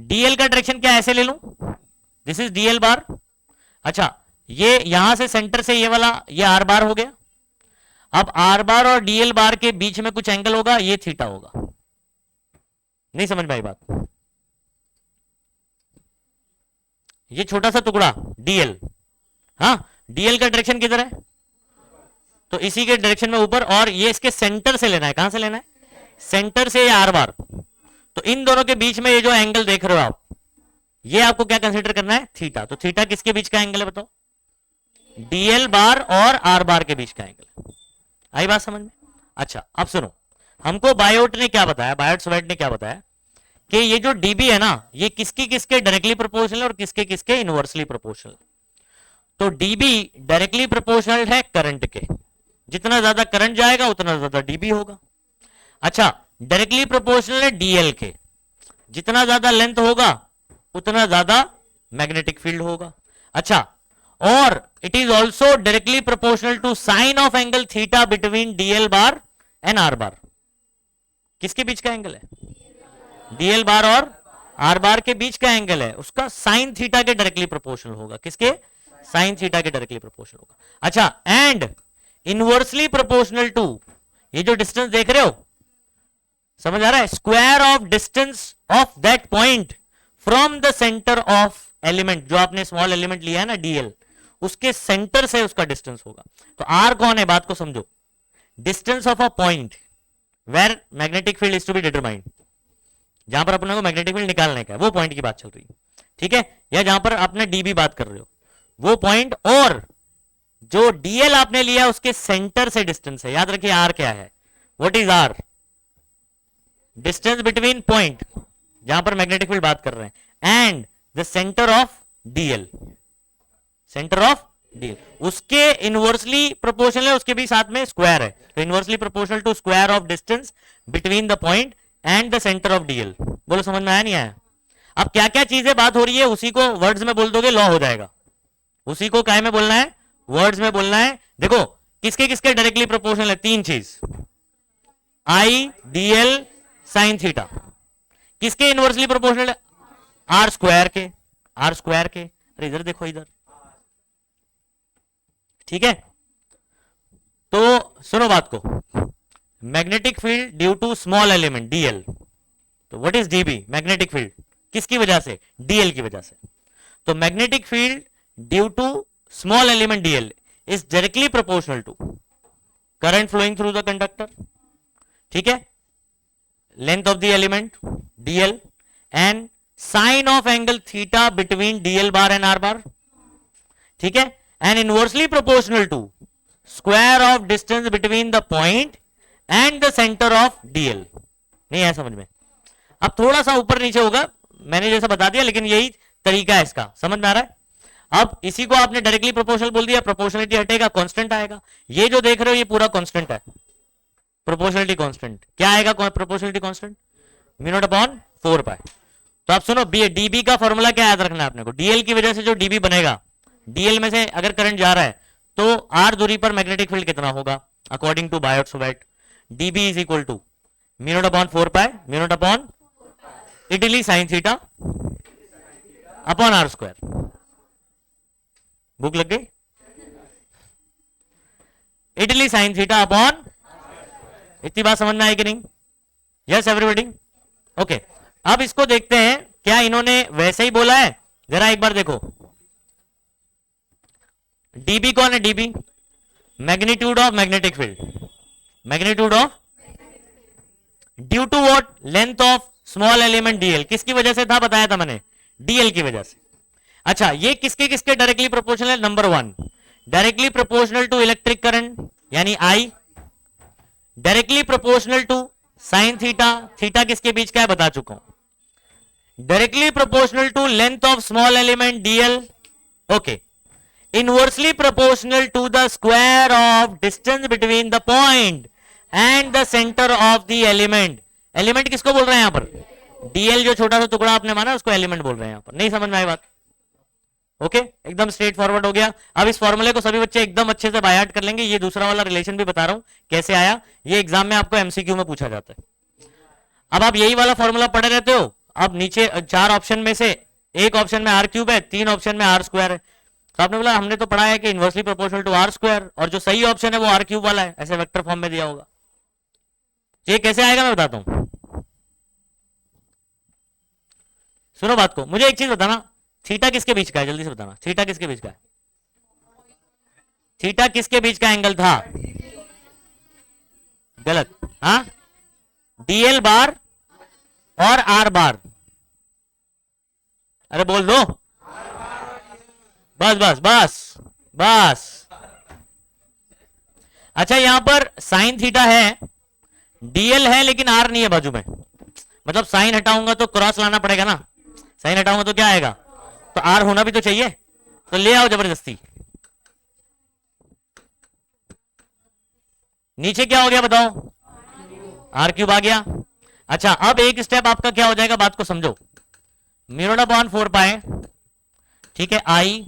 डीएल का डायरेक्शन क्या ऐसे ले लूं, दिस इज डीएल बार। अच्छा, ये यहां से सेंटर से ये वाला, ये आर बार हो गया। अब आर बार और डीएल बार के बीच में कुछ एंगल होगा, ये थीटा होगा। नहीं समझ में आई बात? ये छोटा सा टुकड़ा डीएल, हाँ, डीएल का डायरेक्शन किधर है? तो इसी के डायरेक्शन में ऊपर, और ये इसके सेंटर से लेना है। कहां से लेना है? सेंटर से ये आर बार। तो इन दोनों के बीच में ये जो एंगल देख रहे हो आप, ये आपको क्या कंसीडर करना है? थीटा। तो थीटा किसके बीच का एंगल है बताओ? डीएल बार और आर बार के बीच का एंगल। आई बात समझ में? अच्छा, अब सुनो, हमको बायोट ने क्या बताया, बायोट-सैवर्ट ने क्या बताया कि ये जो डीबी है ना, ये किसकी किसके डायरेक्टली प्रोपोर्शनल और किसके किसके इनवर्सली प्रोपोर्शनल। तो डीबी डायरेक्टली प्रोपोर्शनल है करंट के, जितना ज्यादा करंट जाएगा उतना ज्यादा डीबी होगा। अच्छा, डायरेक्टली प्रोपोर्शनल है डीएल के, जितना ज्यादा लेंथ होगा उतना ज्यादा मैग्नेटिक फील्ड होगा। अच्छा, और it is also directly proportional to sine of angle theta between DL bar and R bar. किसके बीच का एंगल है? डीएल बार और आर बार के बीच का एंगल है, उसका साइन थीटा के डायरेक्टली प्रोपोर्शनल होगा। किसके? साइन थीटा के डायरेक्टली प्रोपोर्शनल होगा। अच्छा, एंड इनवर्सली प्रोपोर्शनल टू, ये जो डिस्टेंस देख रहे हो, समझ आ रहा है? Square of distance of that point from the centre of element, जो आपने स्मॉल एलिमेंट लिया है ना डीएल, उसके सेंटर से उसका डिस्टेंस होगा। तो आर कौन है? बात को समझो। Distance of a point where magnetic field is to be determined, जहां पर अपने को मैग्नेटिक फील्ड निकालने का है, वो पॉइंट की बात चल रही है। ठीक है, या जहां पर आपने डीबी बात कर रहे हो वो पॉइंट, और जो डीएल आपने लिया उसके सेंटर से डिस्टेंस है। याद रखिए आर क्या है? What is R? Distance between point जहां पर मैग्नेटिक फील्ड बात कर रहे हैं and the centre of DL, centre of DL, उसके इनवर्सली प्रोपोर्शनल है, उसके भी साथ में स्क्वायर है। तो inversely proportional to square of distance between the point and the centre of DL. बोलो समझ में आया नहीं आया? अब क्या क्या चीजें बात हो रही है उसी को वर्ड्स में बोल दोगे, लॉ हो जाएगा। उसी को काय में बोलना है? वर्ड्स में बोलना है। देखो किसके किसके डायरेक्टली प्रोपोर्शनल है? तीन चीज, आई, डीएल, साइन थीटा। किसके इनवर्सली प्रोपोर्शनल है? आर स्क्वायर के, आर स्क्वायर के। अरे इधर देखो, इधर। ठीक है, तो सुनो बात को, magnetic field due to small element DL. तो what is DB? Magnetic field किसकी वजह से? डीएल की वजह से। तो magnetic field due to small element DL is directly proportional to current flowing through the conductor, ठीक है, length of the element dl and sine of angle theta between dl bar and r bar, ठीक है, and inversely proportional to square of distance between the point and the centre of dl। नहीं है समझ में? अब थोड़ा सा ऊपर नीचे होगा, मैंने जैसा बता दिया, लेकिन यही तरीका है इसका, समझ में आ रहा है? अब इसी को आपने डायरेक्टली प्रोपोर्शनल बोल दिया, प्रोपोर्शनलिटी हटेगा, कांस्टेंट आएगा। ये जो देख रहे हो ये पूरा कांस्टेंट है, प्रोपोर्शनलिटी कांस्टेंट। क्या आएगा proportionality constant? Mu naught upon 4 पाई। तो आप सुनो, डीबी का फॉर्मूला क्या याद रखना है आपने को? डीएल की वजह से जो डीबी बनेगा, डीएल में से अगर करंट जा रहा है तो आर दूरी पर मैग्नेटिक फील्ड कितना होगा according to Biot Savart? DB is equal to mu not upon 4 pi, mu not upon I DL sine theta upon R square. भूख लग गई? इटली साइन थीटा अपॉन, इतनी बात समझ में आई कि नहीं? Yes everybody? ओके, अब इसको देखते हैं क्या इन्होंने वैसे ही बोला है। जरा एक बार देखो, डीबी कौन है? DB magnitude of magnetic field, magnitude of due to what? Length of small element DL. किसकी वजह से था? बताया था मैंने, डीएल की वजह से। अच्छा, ये किसके किसके डायरेक्टली प्रोपोर्शनल है? Number 1 directly proportional to electric current यानी I, directly proportional to sine theta, theta किसके बीच का है बता चुका हूं, directly proportional to length of small element DL, okay, inversely proportional to the square of distance between the point and the centre of the element. Element किसको बोल रहे हैं यहां पर? डीएल जो छोटा सा टुकड़ा आपने माना उसको एलिमेंट बोल रहे हैं यहां पर। नहीं समझ में आई बात? ओके, एकदम स्ट्रेट फॉरवर्ड हो गया। अब इस फॉर्मूले को सभी बच्चे एकदम अच्छे से बाय हार्ट कर लेंगे। ये दूसरा वाला रिलेशन भी बता रहा हूं कैसे आया, ये एग्जाम में आपको एमसीक्यू में पूछा जाता है। अब आप यही वाला फॉर्मूला पढ़े रहते हो। अब नीचे 4 ऑप्शन में से एक ऑप्शन में आर क्यूब है, 3 ऑप्शन में आर स्क्वायर है। तो आपने बोला हमने तो पढ़ा है कि inversely proportional to R square, और जो सही ऑप्शन है वो आर क्यूब वाला है, ऐसे वेक्टर फॉर्म में दिया होगा। ये कैसे आएगा मैं बताता हूं, सुनो बात को। मुझे एक चीज बताना, थीटा किसके बीच का है? जल्दी से बताना, थीटा किसके बीच का है? थीटा किसके बीच का एंगल था? गलत, हाँ, डीएल बार और आर बार। अरे बोल दो, बस बस बस बस। अच्छा, यहां पर साइन थीटा है, डीएल है, लेकिन आर नहीं है बाजू में। मतलब साइन हटाऊंगा तो क्रॉस लाना पड़ेगा ना, साइन हटाऊंगा तो क्या आएगा? तो आर होना भी तो चाहिए, तो ले आओ जबरदस्ती। नीचे क्या हो गया बताओ? आर क्यूब आ गया। अच्छा, अब एक स्टेप आपका क्या हो जाएगा, बात को समझो। म्यू नॉट अपॉन 4 पाई, ठीक है, आई।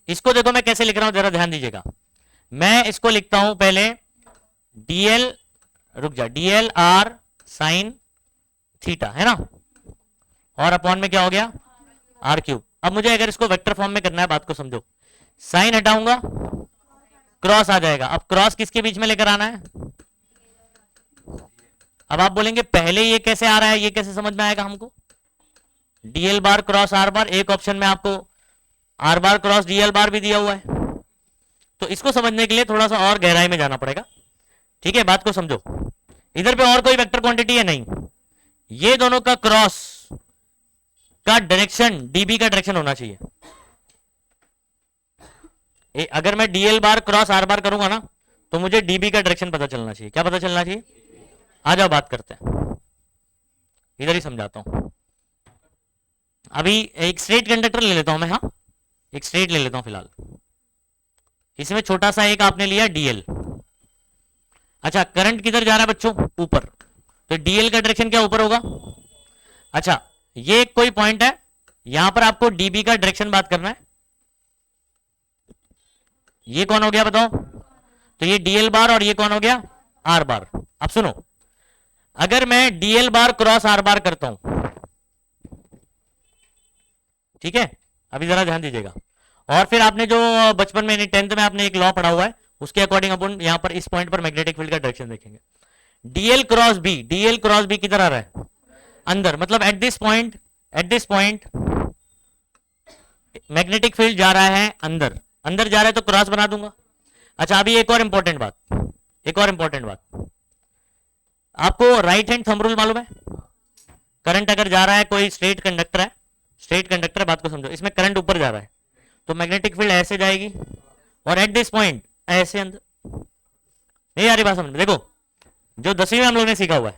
इसको देखो मैं कैसे लिख रहा हूं, जरा ध्यान दीजिएगा। मैं इसको लिखता हूं पहले डीएल, रुक जा, डीएल आर साइन थीटा है ना, और अपॉन में क्या हो गया? R cube. अब मुझे अगर इसको वेक्टर फॉर्म में करना है, बात को समझो। साइन हटाऊंगा, क्रॉस आ जाएगा। अब क्रॉस किसके बीच में लेकर आना है? अब आप बोलेंगे पहले ये कैसे आ रहा है, ये कैसे समझ में आएगा हमको? डीएल बार क्रॉस आर बार, एक ऑप्शन में आपको आर बार क्रॉस डीएल बार भी दिया हुआ है। तो इसको समझने के लिए थोड़ा सा और गहराई में जाना पड़ेगा, ठीक है, बात को समझो। इधर पे और कोई वेक्टर क्वांटिटी है नहीं, ये दोनों का क्रॉस का डायरेक्शन डीबी का डायरेक्शन होना चाहिए। अगर मैं डीएल बार क्रॉस आर बार करूंगा ना, तो मुझे डीबी का डायरेक्शन पता चलना चाहिए। क्या पता चलना चाहिए? आ जाओ बात करते हैं, इधर ही समझाता हूं। अभी एक स्ट्रेट कंडक्टर ले लेता हूं मैं, हाँ, एक स्ट्रेट ले लेता हूं फिलहाल। इसमें छोटा सा एक आपने लिया डीएल। अच्छा, करंट किधर जा रहा है बच्चों? ऊपर। तो डीएल का डायरेक्शन क्या ऊपर होगा? अच्छा, ये एक कोई पॉइंट है, यहां पर आपको डीबी का डायरेक्शन बात करना है। ये कौन हो गया बताओ? तो ये डीएल बार, और ये कौन हो गया? आर बार। अब सुनो, अगर मैं डीएल बार क्रॉस आर बार करता हूं, ठीक है, अभी जरा ध्यान दीजिएगा। और फिर आपने जो बचपन में 10th में आपने एक लॉ पढ़ा हुआ है, उसके अकॉर्डिंग अपन यहां पर इस पॉइंट पर मैग्नेटिक फील्ड का डायरेक्शन देखेंगे। डीएल क्रॉस बी किधर आ रहा है? अंदर, मतलब eight this point magnetic field जा रहा है अंदर, अंदर जा रहा है तो क्रॉस बना दूंगा। अच्छा, अभी एक और इंपॉर्टेंट बात, आपको राइट हैंड थंब रूल मालूम है? करंट अगर जा रहा है, कोई स्ट्रेट कंडक्टर, बात को समझो, इसमें करंट ऊपर जा रहा है तो मैग्नेटिक फील्ड ऐसे जाएगी और एट दिस पॉइंट ऐसे अंदर। नहीं आ रही बात समझ में? देखो, जो 10वीं में हम लोग ने सीखा हुआ है,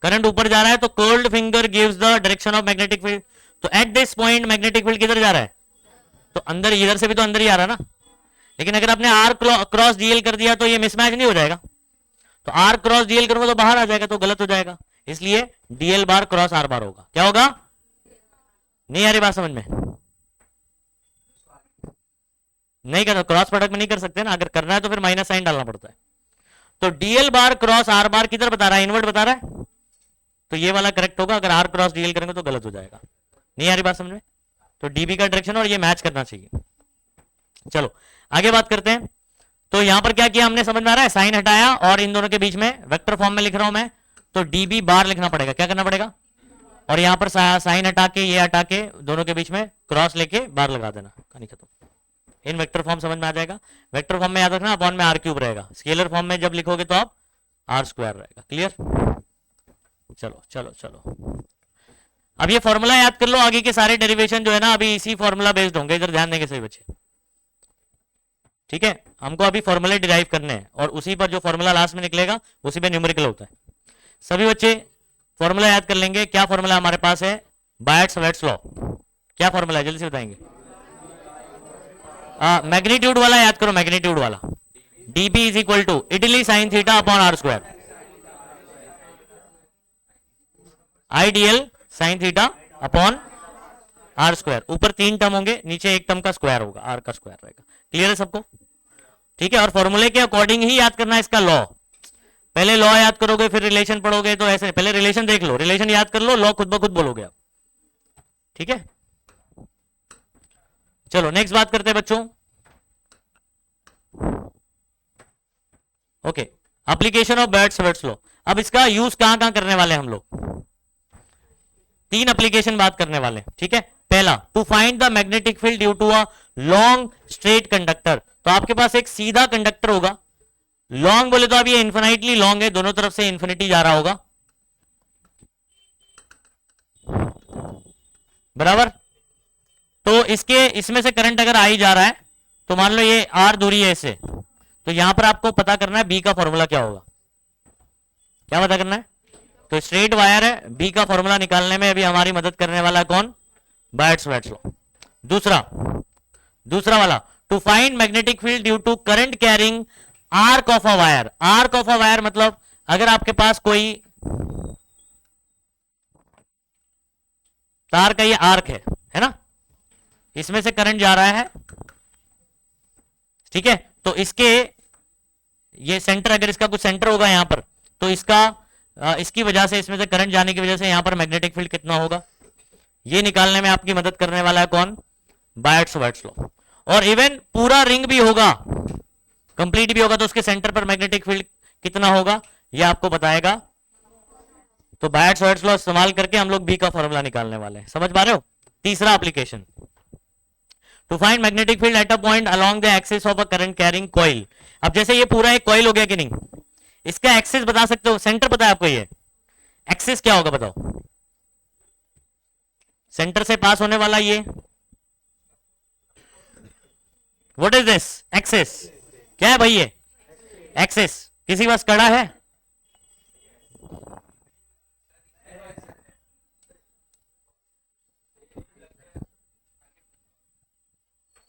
करंट ऊपर जा रहा है तो curled finger gives the direction of magnetic field. तो at this point magnetic field किधर जा रहा है? तो अंदर, इधर से भी तो अंदर ही आ रहा है ना। लेकिन अगर आपने आर क्रॉस डीएल कर दिया तो ये मिसमैच नहीं हो जाएगा, तो आर क्रॉस डीएल करूंगा तो बाहर आ जाएगा, तो गलत हो जाएगा। इसलिए डीएल बार क्रॉस आर बार होगा। क्या होगा? नहीं आ रही बात समझ में? नहीं करना, क्रॉस प्रोडक्ट में नहीं कर सकते ना, अगर करना है तो फिर माइनस साइन डालना पड़ता है। तो डीएल बार क्रॉस आर बार किधर बता रहा है? इनवर्ट बता रहा है, तो ये वाला करेक्ट होगा। अगर आर क्रॉस डीएल करेंगे तो गलत हो जाएगा। नहीं आ रही बात समझ में? तो डीबी का डायरेक्शन और ये मैच करना चाहिए। चलो आगे बात करते हैं। तो यहां पर क्या किया हमने, समझ में आ रहा है? साइन हटाया और इन दोनों के बीच में वेक्टर फॉर्म में लिख रहा हूं मैं, तो डीबी बार लिखना पड़ेगा। क्या करना पड़ेगा? और यहां पर साइन हटा के, ये हटा के, दोनों के बीच में क्रॉस लेके बार लगा देना, कहानी खत्म। इन वेक्टर फॉर्म समझ में आ जाएगा। वेक्टर फॉर्म में याद रखना अपॉन में आर क्यूब रहेगा, स्केलर फॉर्म में जब लिखोगे तो आप आर स्क्वायर रहेगा। क्लियर? चलो चलो चलो, अब ये फॉर्मूला याद कर लो। आगे के सारे डेरिवेशन जो है ना अभी इसी फॉर्मूला बेस्ड होंगे, इधर ध्यान देंगे सभी बच्चे। ठीक है, हमको अभी फॉर्मूले डिराइव करने हैं और उसी पर जो फॉर्मूला लास्ट में निकलेगा उसी पे न्यूमेरिकल होता है। सभी बच्चे फॉर्मूला याद कर लेंगे। क्या फॉर्मूला हमारे पास है? Bites-weights law. क्या फॉर्मूला है, जल्दी से बताएंगे? मैग्नीट्यूड वाला याद करो, मैग्नीट्यूड वाला। DB is equal to I DL sine theta upon R square, IDL sine theta upon R square. ऊपर 3 टर्म होंगे, नीचे एक टर्म का स्क्वायर होगा, आर का स्क्वायर रहेगा। क्लियर है सबको? ठीक है, और फॉर्मूले के अकॉर्डिंग ही याद करना है इसका लॉ। पहले लॉ याद करोगे फिर रिलेशन पढ़ोगे, तो ऐसे पहले रिलेशन देख लो, रिलेशन याद कर लो, लॉ खुद ब खुद बोलोगे आप। ठीक है, चलो नेक्स्ट बात करते हैं बच्चों। Okay, application of bites-weights law. अब इसका यूज कहां कहां करने वाले हैं हम लोग? 3 एप्लीकेशन बात करने वाले हैं। ठीक है, पहला, to find the magnetic field due to a long straight conductor. तो आपके पास एक सीधा कंडक्टर होगा, लॉन्ग बोले तो अब ये इन्फिनिटली लॉन्ग है, दोनों तरफ से इन्फिनिटी जा रहा होगा, बराबर। तो इसमें से करंट अगर आ ही जा रहा है तो मान लो ये आर दूरी है इससे, तो यहां पर आपको पता करना है बी का फॉर्मूला क्या होगा। क्या पता करना है? तो स्ट्रेट वायर है, बी का फॉर्मूला निकालने में अभी हमारी मदद करने वाला कौन? Biot Savart law. दूसरा वाला, to find magnetic field due to current carrying arc of a wire. Arc of a wire मतलब अगर आपके पास कोई तार का ये आर्क है ना, इसमें से करंट जा रहा है, ठीक है, तो इसके ये सेंटर, अगर इसका कुछ सेंटर होगा यहां पर, तो इसकी वजह से, इसमें से करंट जाने की वजह से यहां पर मैग्नेटिक फील्ड कितना होगा, ये निकालने में आपकी मदद करने वाला है कौन? Biot Savart law. और इवन पूरा रिंग भी होगा, कंप्लीट भी होगा, तो उसके सेंटर पर मैग्नेटिक फील्ड कितना होगा ये आपको बताएगा। तो बायट्स-वेट्स लॉ इस्तेमाल करके हम लोग बी का फॉर्मूला निकालने वाले हैं। समझ पा रहे हो? तीसरा application, to find magnetic field at a point along the axis of a current carrying coil. अब जैसे ये पूरा एक कॉइल हो गया कि नहीं, इसका एक्सिस बता सकते हो? सेंटर पता है आपको? ये एक्सिस क्या होगा बताओ? सेंटर से पास होने वाला ये, व्हाट इज दिस? एक्सिस। क्या है भाई ये? एक्सिस। किसी के पास कड़ा है?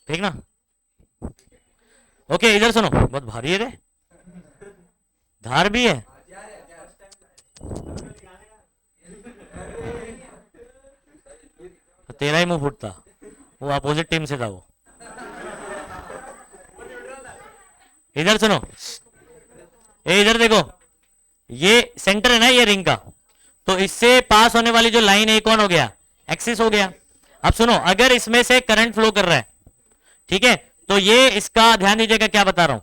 ठीक ना? ओके, इधर सुनो, बहुत भारी है रे, धार भी है। तेरा ही मुंह फूटता, वो अपोजिट टीम से था वो। इधर सुनो, इधर देखो, ये सेंटर है ना ये रिंग का, तो इससे पास होने वाली जो लाइन है कौन हो गया? एक्सिस हो गया। अब सुनो, अगर इसमें से करंट फ्लो कर रहा है, ठीक है, तो ये इसका ध्यान दीजिएगा क्या बता रहा हूं।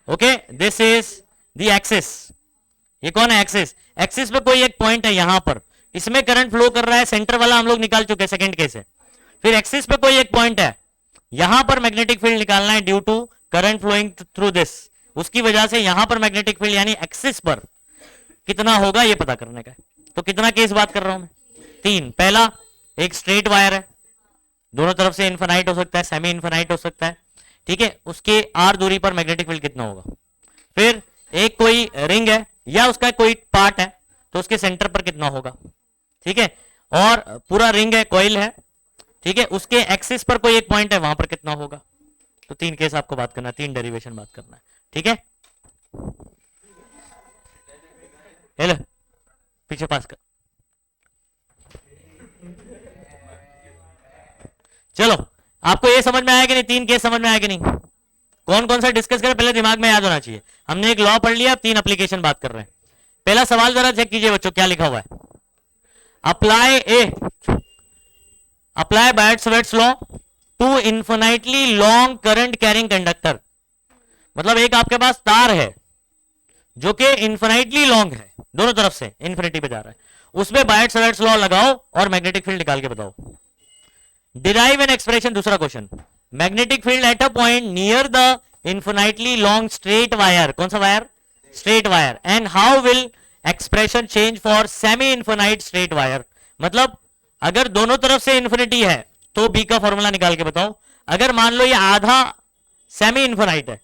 Okay, this is the axis. ये कौन है? एक्सिस। एक्सिस पे कोई एक पॉइंट है यहां पर, इसमें करंट फ्लो कर रहा है, सेंटर वाला हम लोग निकाल चुके हैं सेकंड केस है। फिर एक्सिस पे कोई एक पॉइंट है, यहां पर मैग्नेटिक फील्ड निकालना है due to current flowing through this, उसकी वजह से यहां पर मैग्नेटिक फील्ड यानी एक्सिस पर कितना होगा ये पता करने का है। तो कितना केस बात कर रहा हूं मैं? 3। पहला, एक स्ट्रेट वायर है, दोनों तरफ से इन्फिनाइट हो सकता है, सेमी इन्फिनाइट हो सकता है, ठीक है, उसके आर दूरी पर मैग्नेटिक फील्ड कितना होगा। फिर एक कोई रिंग है या उसका कोई पार्ट है तो उसके सेंटर पर कितना होगा, ठीक है, और पूरा रिंग है, कॉइल है, ठीक है, उसके एक्सिस पर कोई एक पॉइंट है, वहां पर कितना होगा। तो 3 केस आपको बात करना है, 3 डेरिवेशन बात करना है, ठीक है। हेलो, पीछे पास कर। चलो, आपको ये समझ में आया कि नहीं? 3 केस समझ में आया कि नहीं? कौन कौन सा डिस्कस करें पहले दिमाग में याद होना चाहिए। हमने एक लॉ पढ़ लिया, अब 3 एप्लीकेशन बात कर रहे हैं। पहला सवाल जरा चेक कीजिए बच्चों, क्या लिखा हुआ है? Apply Biot Savart's law to infinitely long current carrying conductor. मतलब एक आपके पास तार है जो कि इन्फिनिटली लॉन्ग है, दोनों तरफ से इन्फिनिटी पे जा रहा है, उसमें बायट-सवार्ट्स लॉ लगाओ और मैग्नेटिक फील्ड निकाल के बताओ। Derive an expression. दूसरा question, magnetic field at a point near the infinitely long straight wire. कौन सा wire? Straight wire. And how will expression change for semi infinite straight wire. मतलब अगर दोनों तरफ से इन्फिनिटी है तो बी का फॉर्मूला निकाल के बताओ। अगर मान लो ये आधा सेमी इन्फिनाइट है,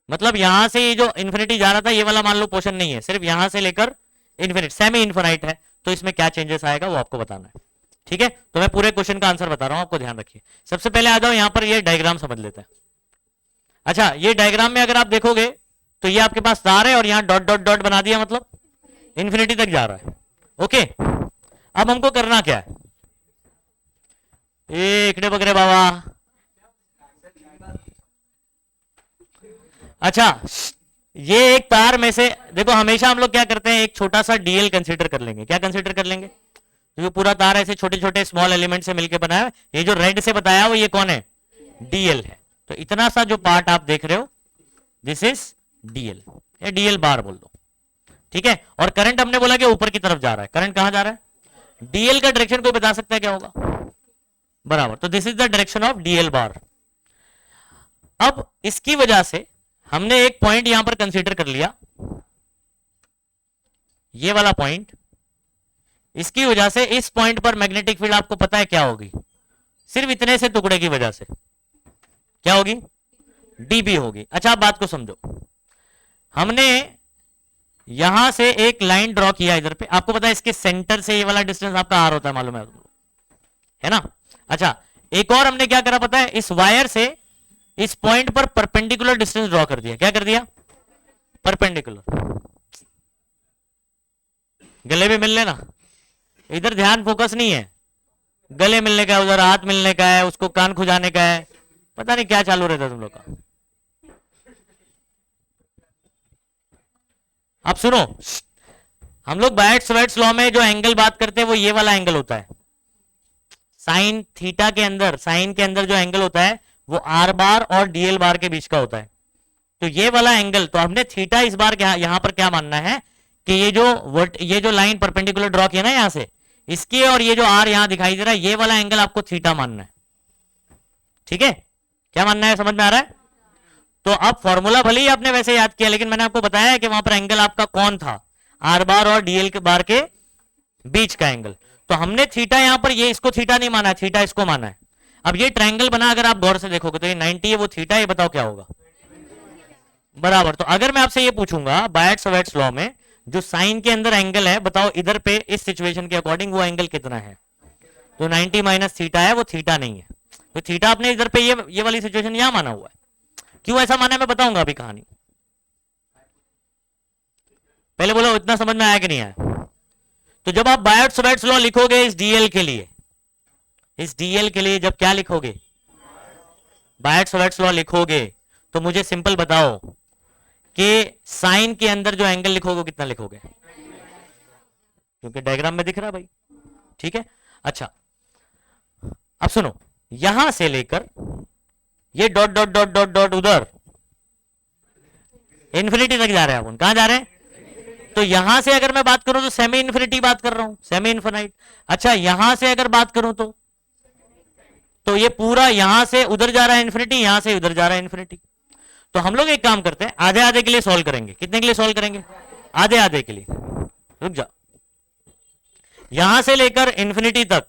मतलब यहां से ये जो इन्फिनिटी जा रहा था ये वाला मान लो पोर्शन नहीं है, सिर्फ यहां से लेकर इन्फिनिट सेमी इन्फिनाइट है, तो इसमें क्या चेंजेस आएगा वो आपको बताना है, ठीक है। तो मैं पूरे क्वेश्चन का आंसर बता रहा हूं, आपको ध्यान रखिए। सबसे पहले आ जाओ यहां पर, ये डायग्राम समझ लेते हैं। अच्छा, ये डायग्राम में अगर आप देखोगे तो ये आपके पास तार है और यहां डॉट डॉट डॉट बना दिया, मतलब इन्फिनिटी तक जा रहा है, ओके। अब हमको करना क्या है? इकडे बगरे बाबा। अच्छा, ये एक तार में से देखो, हमेशा हम लोग क्या करते हैं, एक छोटा सा डीएल कंसीडर कर लेंगे। क्या कंसीडर कर लेंगे? तो ये पूरा तार ऐसे छोटे छोटे स्मॉल एलिमेंट से मिलकर बनाया है। ये जो रेड से बताया वो ये कौन है? डीएल है। तो इतना सा जो पार्ट आप देख रहे हो, दिस इज डीएल, या डीएल बार बोल दो, ठीक है। और करंट हमने बोला कि ऊपर की तरफ जा रहा है। करंट कहां जा रहा है? डीएल का डायरेक्शन कोई बता सकता है क्या होगा? बराबर। तो this is the direction of DL बार। अब इसकी वजह से हमने एक पॉइंट यहां पर कंसीडर कर लिया, ये वाला पॉइंट। इसकी वजह से इस पॉइंट पर मैग्नेटिक फील्ड आपको पता है क्या होगी? सिर्फ इतने से टुकड़े की वजह से क्या होगी? डीबी होगी। अच्छा, आप बात को समझो। हमने यहां से एक लाइन ड्रॉ किया इधर पे, आपको पता है इसके सेंटर से ये वाला डिस्टेंस आपका आर होता है, मालूम है ना? अच्छा, एक और हमने क्या करा पता है? इस वायर से इस पॉइंट पर परपेंडिकुलर डिस्टेंस ड्रॉ कर दिया। क्या कर दिया? परपेंडिकुलर। गले भी मिल लेना, इधर ध्यान फोकस नहीं है, गले मिलने का है, उधर हाथ मिलने का है, उसको कान खुजाने का है, पता नहीं क्या चालू रहता तुम लोग का। आप सुनो, हम लोग बायट-सवार्ट्स लॉ में जो एंगल बात करते हैं वो ये वाला एंगल होता है। साइन थीटा के अंदर, साइन के अंदर जो एंगल होता है वो आर बार और डीएल बार के बीच का होता है। तो ये वाला एंगल, तो हमने थीटा इस बार यहां पर क्या मानना है कि ये जो लाइन परपेंडिकुलर ड्रॉ किया ना यहां से, इसकी और ये जो आर यहां दिखाई दे रहा है, ये वाला एंगल आपको थीटा मानना है, ठीक है। क्या मानना है, समझ में आ रहा है? तो अब फॉर्मूला भले ही आपने वैसे याद किया, लेकिन मैंने आपको बताया कि वहां पर एंगल आपका कौन था? आर बार और डीएल के बार के बीच का एंगल। तो हमने थीटा यहां पर, ये इसको थीटा नहीं माना है, थीटा इसको माना है। अब ये ट्रायंगल बना, अगर आप गौर से देखोगे तो ये 90 है, वो थीटा, ये बताओ क्या होगा? बराबर। तो अगर मैं आपसे ये पूछूंगा बायट-सवार्ट्स लॉ में जो साइन के अंदर एंगल है, बताओ इधर पे इस सिचुएशन के अकॉर्डिंग वो एंगल कितना है? तो 90 माइनस थीटा है, वो थीटा नहीं है। तो थीटा आपने इधर पे ये वाली सिचुएशन यहां माना हुआ है। क्यों ऐसा माना है मैं बताऊंगा अभी कहानी। पहले बोलो इतना समझ में आया कि नहीं आया? तो जब आप बायट-सवार्ट्स लॉ लिखोगे इस डीएल के लिए, इस डीएल के लिए जब क्या लिखोगे? बायट-सवार्ट्स लॉ लिखोगे तो मुझे सिंपल बताओ कि साइन के अंदर जो एंगल लिखोगे कितना लिखोगे? क्योंकि डायग्राम में दिख रहा है भाई, ठीक है। अच्छा, अब सुनो, यहां से लेकर ये dot dot dot dot dot उधर, इन्फिनिटी तक जा रहे हैं अपन, कहां जा रहे हैं? तो यहां से अगर मैं बात करूं तो सेमी इन्फिनिटी बात कर रहा हूं, सेमी इन्फिनाइट। अच्छा यहां से अगर बात करूं तो ये पूरा यहां से उधर जा रहा है इन्फिनिटी, यहां से उधर जा रहा है इन्फिनिटी। तो हम लोग एक काम करते हैं, आधे आधे के लिए सॉल्व करेंगे। कितने के लिए सॉल्व करेंगे? आधे आधे के लिए। रुक जा, यहां से लेकर इन्फिनिटी तक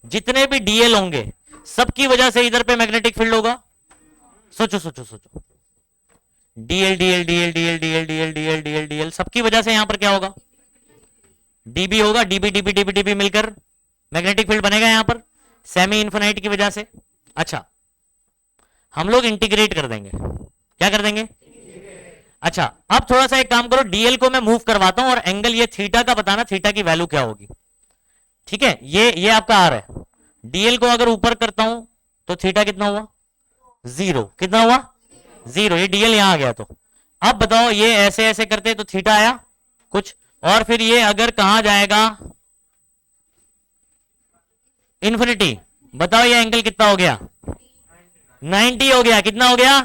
जितने भी डीएल होंगे सबकी वजह से इधर पे मैग्नेटिक फील्ड होगा। सोचो सोचो सोचो, DL DL DL DL DL DL DL DL DL सबकी वजह से यहां पर क्या होगा? डीबी होगा, डीबी डीबी डीबी डीबी मिलकर मैग्नेटिक फील्ड बनेगा यहां पर सेमी इन्फिनाइट की वजह से। अच्छा हम लोग इंटीग्रेट कर देंगे, क्या कर देंगे? अच्छा अब थोड़ा सा एक काम करो, डीएल को मैं मूव करवाता हूं और एंगल ये थीटा का बताना, थीटा की वैल्यू क्या होगी। ठीक है, ये आपका आर है। डीएल को अगर ऊपर करता हूं तो थीटा कितना हुआ? 0। कितना हुआ? 0। ये डीएल यहां आ गया। तो अब बताओ ये ऐसे ऐसे करते तो थीटा आया कुछ, और फिर ये अगर कहां जाएगा? इन्फिनिटी। बताओ ये एंगल कितना हो गया? 90 हो गया। कितना हो गया?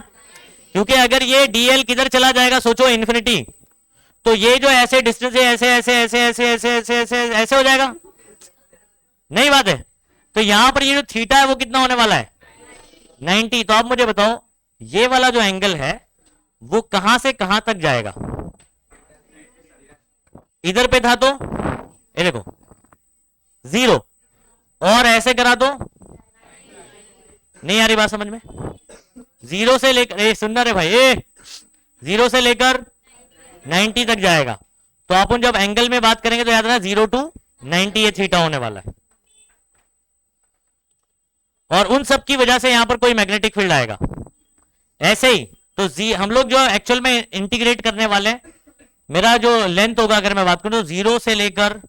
क्योंकि अगर ये डीएल किधर चला जाएगा, सोचो इन्फिनिटी, तो ये जो ऐसे डिस्टेंस है ऐसे ऐसे ऐसे ऐसे ऐसे ऐसे ऐसे ऐसे हो जाएगा, नहीं बात है? तो यहां पर ये जो थीटा है वो कितना होने वाला है? 90। तो अब मुझे बताओ ये वाला जो एंगल है वो कहां से कहां तक जाएगा? इधर पे था तो ये देखो 0, और ऐसे करा दो, नहीं आ रही बात समझ में? 0 से लेकर सुनना रे भाई, 0 से लेकर 90 तक जाएगा। तो अपन जब एंगल में बात करेंगे तो याद रखना 0 to 90 ये थीटा होने वाला है, और उन सब की वजह से यहां पर कोई मैग्नेटिक फील्ड आएगा। ऐसे ही तो हम लोग जो एक्चुअल में इंटीग्रेट करने वाले हैं, मेरा जो लेंथ होगा अगर मैं बात करूं तो 0 से लेकर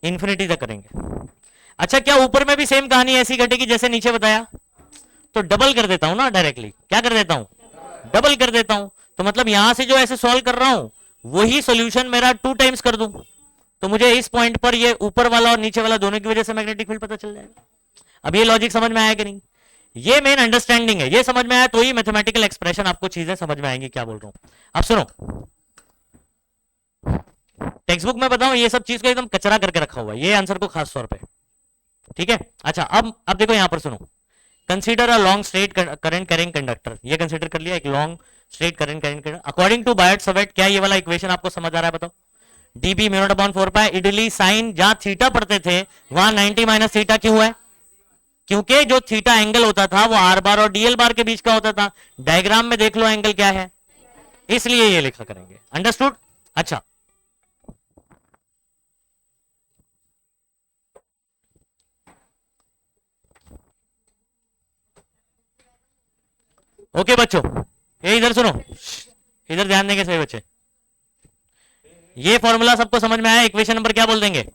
इंफिनिटी तक करेंगे। अच्छा क्या ऊपर में भी सेम कहानी ऐसी घटेगी जैसे नीचे बताया? तो डबल कर देता हूं ना डायरेक्टली, क्या कर देता हूं? डबल कर देता हूं। तो मतलब यहां से जो ऐसे सॉल्व कर रहा हूं वही सॉल्यूशन मेरा 2 टाइम्स कर दूं, तो मुझे इस पॉइंट पर ये ऊपर वाला और नीचे वाला दोनों की वजह से मैग्नेटिक फील्ड पता चल जाएगा। अब ये लॉजिक समझ में आया कि नहीं? ये मेन अंडरस्टैंडिंग है, ये समझ में आया तो ही मैथमेटिकल एक्सप्रेशन आपको चीजें समझ में आएंगी क्या बोल रहा हूं। अब सुनो, टेक्स्ट बुक में बताऊं ये सब चीज को एकदम कचरा करके रखा हुआ है, ये आंसर को खास तौर पे। ठीक है, अच्छा अब देखो यहां पर सुनो, consider a long straight current carrying conductor, ये कंसीडर कर लिया एक long straight current carrying conductor according to Biot Savart. क्या ये वाला इक्वेशन आपको समझ आ रहा है? बताओ। DB mu naught upon 4 pi I DL sign, जहां थीटा पढ़ते थे वहां 90 माइनस थीटा क्यों है? क्योंकि जो थीटा एंगल होता था वो आर बार और डीएल बार के बीच का होता था। डायग्राम में देख लो एंगल क्या है, इसलिए ये लिखा करेंगे। अंडरस्टूड? अच्छा ओके बच्चों, ये इधर सुनो, इधर ध्यान देंगे सभी बच्चे। ये फॉर्मूला सबको समझ में आया? इक्वेशन नंबर क्या बोल देंगे?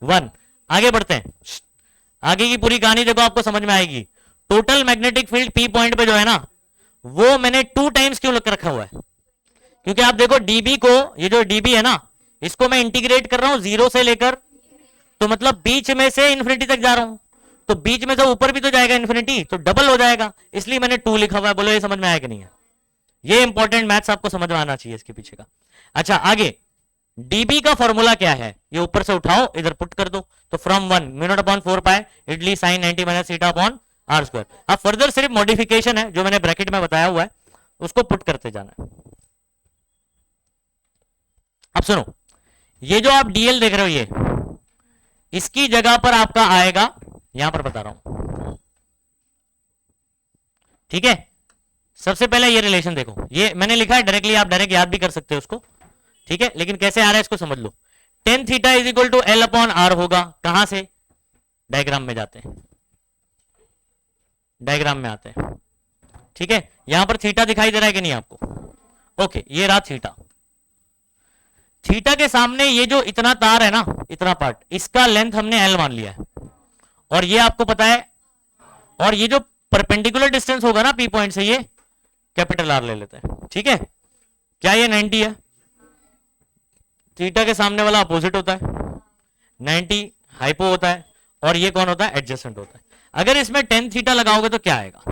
1। आगे बढ़ते हैं, आगे की पूरी कहानी देखो आपको समझ में आएगी। Total magnetic field P point पे जो है ना वो मैंने 2 टाइम्स क्यों लग रखा हुआ है? क्योंकि आप देखो डीबी को, ये जो डीबी है ना इसको मैं इंटीग्रेट कर रहा हूं 0 से लेकर, तो मतलब बीच में से इंफिनिटी तक जा रहा हूं, तो बीच में से ऊपर भी तो जाएगा इंफिनिटी, तो डबल हो जाएगा, इसलिए मैंने 2 लिखा हुआ है। बोलो ये समझ में आया कि नहीं है? ये इंपॉर्टेंट मैथ्स आपको समझ में आना चाहिए इसके पीछे का। अच्छा आगे डीबी का फॉर्मूला क्या है? ये ऊपर से उठाओ इधर पुट कर दो, तो from 1 mu not upon 4 pi I DL sine 90 minus theta upon R square. अब फर्दर सिर्फ मॉडिफिकेशन है जो मैंने ब्रैकेट में बताया हुआ है, उसको पुट करते जाना है। अब सुनो, ये जो आप डीएल देख रहे हो ये इसकी जगह पर आपका आएगा, यहां पर बता रहा हूं। ठीक है, सबसे पहले ये रिलेशन देखो, ये मैंने लिखा है डायरेक्टली, आप डायरेक्ट याद भी कर सकते हो उसको। ठीक है, लेकिन कैसे आ रहा है इसको समझ लो। Tan theta is equal to L upon R होगा, कहां से? डायग्राम में जाते हैं, डायग्राम में आते हैं। ठीक है, यहां पर थीटा दिखाई दे रहा है कि नहीं आपको? ओके, ये रहा थीटा। थीटा के सामने ये जो इतना तार है ना, इतना पार्ट, इसका लेंथ हमने एल मान लिया है, और ये आपको पता है, और ये जो परपेंडिकुलर डिस्टेंस होगा ना पी पॉइंट से, ये कैपिटल आर ले लेते हैं। ठीक है, क्या ये 90 है? थीटा के सामने वाला अपोजिट होता है, 90 हाइपो होता है, और ये कौन होता है? एडजेसेंट होता है। अगर इसमें 10 थीटा लगाओगे तो क्या आएगा?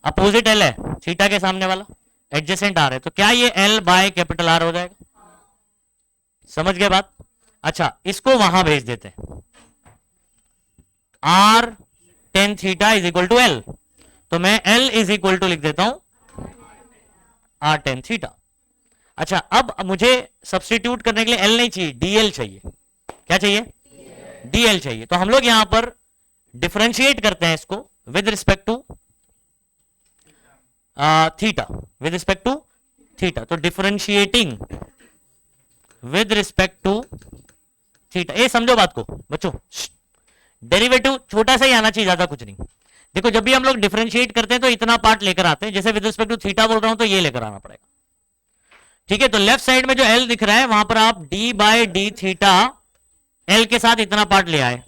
अपोजिट एल है थीटा के सामने वाला, एडजेसेंट आर है, तो क्या ये एल बाय कैपिटल आर हो जाएगा? समझ गए बात? अच्छा, इसको वहां भेज देते हैं, R tan theta is equal to L, तो मैं एल इज इक्वल टू लिख देता हूं आर टेन थीटा। अच्छा, अब मुझे सब्सटीट्यूट करने के लिए एल नहीं चाहिए, डीएल चाहिए। क्या चाहिए? डीएल चाहिए। तो हम लोग यहां पर डिफरेंशिएट करते हैं इसको with respect to theta, with respect to theta. तो differentiating with respect to theta, ये समझो बात को बच्चों, डेरिवेटिव छोटा सा ही आना चाहिए, ज्यादा कुछ नहीं। देखो, जब भी हम लोग डिफरेंशिएट करते हैं तो इतना पार्ट लेकर आते हैं, जैसे विद रिस्पेक्ट टू थीटा बोल रहा हूं तो ये लेकर आना पड़ेगा, ठीक है। तो लेफ्ट साइड में जो एल दिख रहा है वहां पर आप D by D theta L के साथ इतना पार्ट ले आए,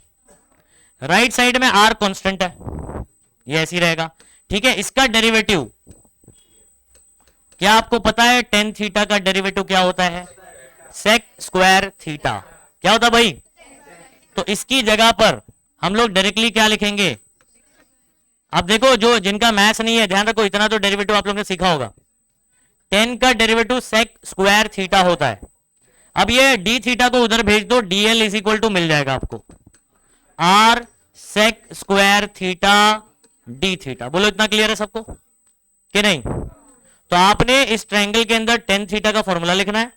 राइट साइड में आर कांस्टेंट है, ये ऐसे ही रहेगा, ठीक है। इसका डेरिवेटिव क्या आपको पता है? टेन थीटा का डेरिवेटिव क्या होता है? Sec square theta. क्या होता भाई? तो इसकी जगह पर हम लोग डायरेक्टली क्या लिखेंगे? अब देखो, जो जिनका मैथ्स नहीं है ध्यान रखो, इतना तो डेरिवेटिव आप लोगों ने सीखा होगा। 10 का डेरिवेटिव सेक स्क्वायर थीटा होता है। अब ये डी थीटा को उधर भेज दो, डीएल इज इक्वल टू मिल जाएगा आपको R sec square theta D theta. बोलो, इतना क्लियर है सबको कि नहीं? तो आपने इस ट्रायंगल के अंदर टेन थीटा का फॉर्मूला लिखना है,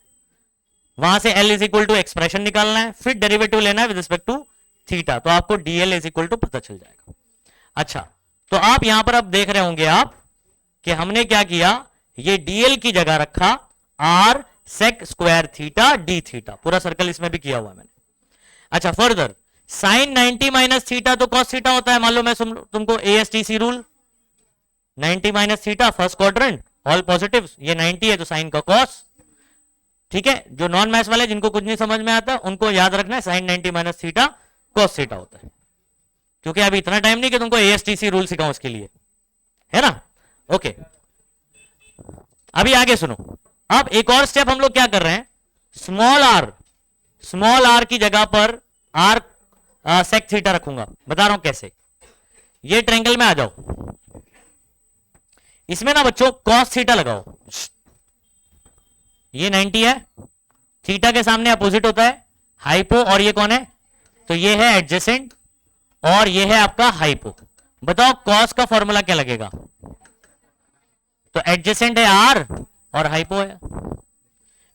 वहां से L is equal to expression निकालना है, फिर डेरिवेटिव लेना है विद रिस्पेक्ट टू थीटा, तो आपको डीएल इज इक्वल टू पता चल जाएगा। अच्छा, तो आप यहां पर अब देख रहे होंगे आप कि हमने क्या किया, ये डीएल की जगह रखा R sec square theta D theta, पूरा सर्कल इसमें भी किया हुआ मैंने। अच्छा, फर्दर साइन 90 माइनस थीटा तो कॉस थीटा होता है। मान लो मैं तुमको ASTC rule, 90 minus theta first quadrant all positive, ये 90 है तो साइन का कॉस, ठीक है। जो नॉन मैथ्स वाले जिनको कुछ नहीं समझ में आता उनको याद रखना है sine 90 minus theta cos theta होता है, क्योंकि अभी इतना टाइम नहीं कि तुमको एएसटीसी रूल सिखाऊं उसके लिए, है ना? ओके, अभी आगे सुनो। अब एक और स्टेप हम लोग क्या कर रहे हैं, स्मॉल आर की जगह पर आर सेक थीटा रखूंगा, बता रहा हूं कैसे। ये ट्रायंगल में आ जाओ, इसमें ना बच्चों कॉस थीटा लगाओ, ये 90 है, थीटा के सामने अपोजिट होता है हाइपो, और ये कौन है? तो ये है एडजेसेंट और ये है आपका हाइपो। बताओ कॉस का फॉर्मूला क्या लगेगा? तो एडजेसेंट है आर और हाइपो है,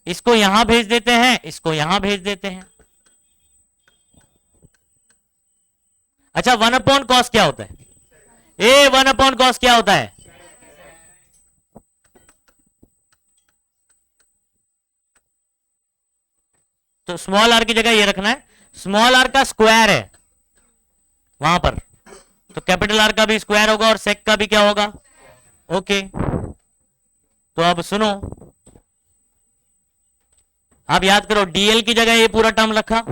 इसको यहां भेज देते हैं, इसको यहां भेज देते हैं। अच्छा, 1 अपॉन कॉस क्या होता है? 1 अपॉन कॉस क्या होता है? तो स्मॉल आर की जगह ये रखना है, स्मॉल आर का स्क्वायर है वहां पर, तो कैपिटल आर का भी स्क्वायर होगा और सेक का भी क्या होगा? ओके, तो अब सुनो, आप याद करो, डीएल की जगह ये पूरा टर्म रखा,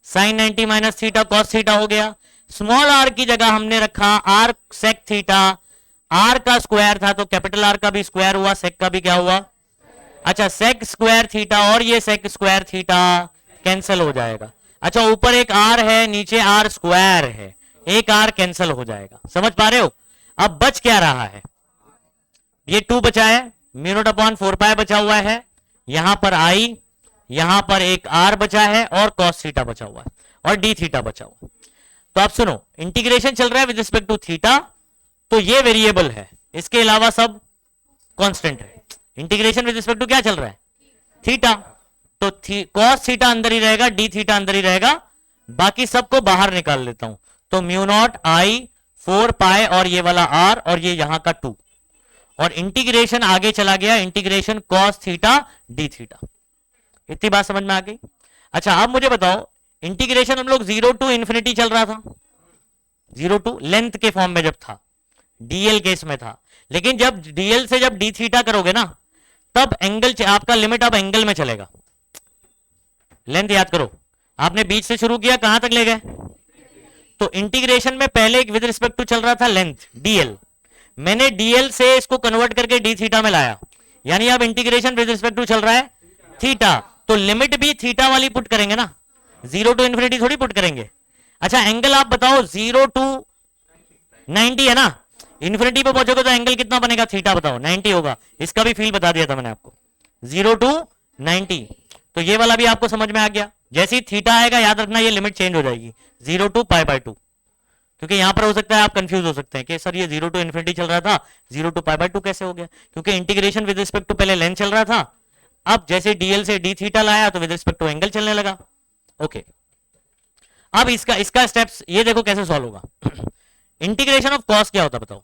sine 90 minus theta cos theta हो गया। स्मॉल आर की जगह हमने रखा आर सेक थीटा, आर का स्क्वायर था तो कैपिटल आर का भी स्क्वायर हुआ, सेक का भी क्या हुआ? अच्छा, सेक स्क्वायर थीटा और ये सेक स्क्वायर थीटा कैंसिल हो जाएगा। अच्छा, ऊपर एक आर है, नीचे आर स्क्वायर है, एक आर कैंसिल हो जाएगा। समझ पा रहे हो? अब बच क्या रहा है? ये 2 बचा है, म्यू नॉट अपॉन 4 पाई बचा हुआ है, यहां पर आई, यहां पर एक आर बचा है और कॉस थीटा बचा हुआ है और डी थीटा बचा हुआ है। तो आप सुनो, इंटीग्रेशन चल रहा है विद रिस्पेक्ट टू थीटा, तो ये वेरिएबल है, इसके अलावा सब कांस्टेंट है। इंटीग्रेशन विद रिस्पेक्ट टू क्या चल रहा है? थीटा, तो कॉस थीटा अंदर ही रहेगा, डी थीटा अंदर ही रहेगा, बाकी सबको बाहर निकाल लेता हूं, तो म्यू नॉट आई 4 पाई और ये वाला आर और ये यहां का 2, और इंटीग्रेशन आगे चला गया, integration cos theta D theta. इतनी बात समझ में आ गई? अच्छा, अब मुझे बताओ, इंटीग्रेशन हम लोग 0 टू इंफिनिटी चल रहा था, 0 टू लेंथ के फॉर्म में जब था, डीएल केस में था, लेकिन जब डीएल से जब डी थीटा करोगे ना, तब एंगल आपका लिमिट अब एंगल में चलेगा। लेंथ याद करो, आपने बीच से शुरू किया, कहां तक ले गए? तो इंटीग्रेशन में पहले विद रिस्पेक्ट टू चल रहा था लेंथ डीएल, मैंने डीएल से इसको कन्वर्ट करके डी थीटा में लाया, यानी अब इंटीग्रेशन विद रिस्पेक्ट टू चल रहा है थीटा, तो लिमिट भी थीटा वाली पुट करेंगे ना, 0 टू इन्फिनिटी थोड़ी पुट करेंगे। अच्छा, एंगल आप बताओ, 0 टू 90 है ना, इन्फिनिटी पे पहुंचोगे तो एंगल कितना बनेगा, थीटा बताओ, 90 होगा। इसका भी फील्ड बता दिया था मैंने आपको, 0 to 90। तो ये वाला भी आपको समझ में आ गया। जैसे ही थीटा आएगा याद रखना ये लिमिट चेंज हो जाएगी, 0 to π/2, क्योंकि यहां पर हो सकता है आप कंफ्यूज हो सकते हैं कि सर ये 0 to इन्फिनिटी चल रहा था, 0 to π/2 कैसे हो गया, क्योंकि इंटीग्रेशन विद रिस्पेक्ट टू पहले लेंथ चल रहा था, अब जैसे डीएल से डी थीटा लाया तो विद रिस्पेक्ट टू एंगल चलने लगा। ओके, अब इसका स्टेप्स ये देखो कैसे सॉल्व होगा। इंटीग्रेशन ऑफ कॉस क्या होता है बताओ,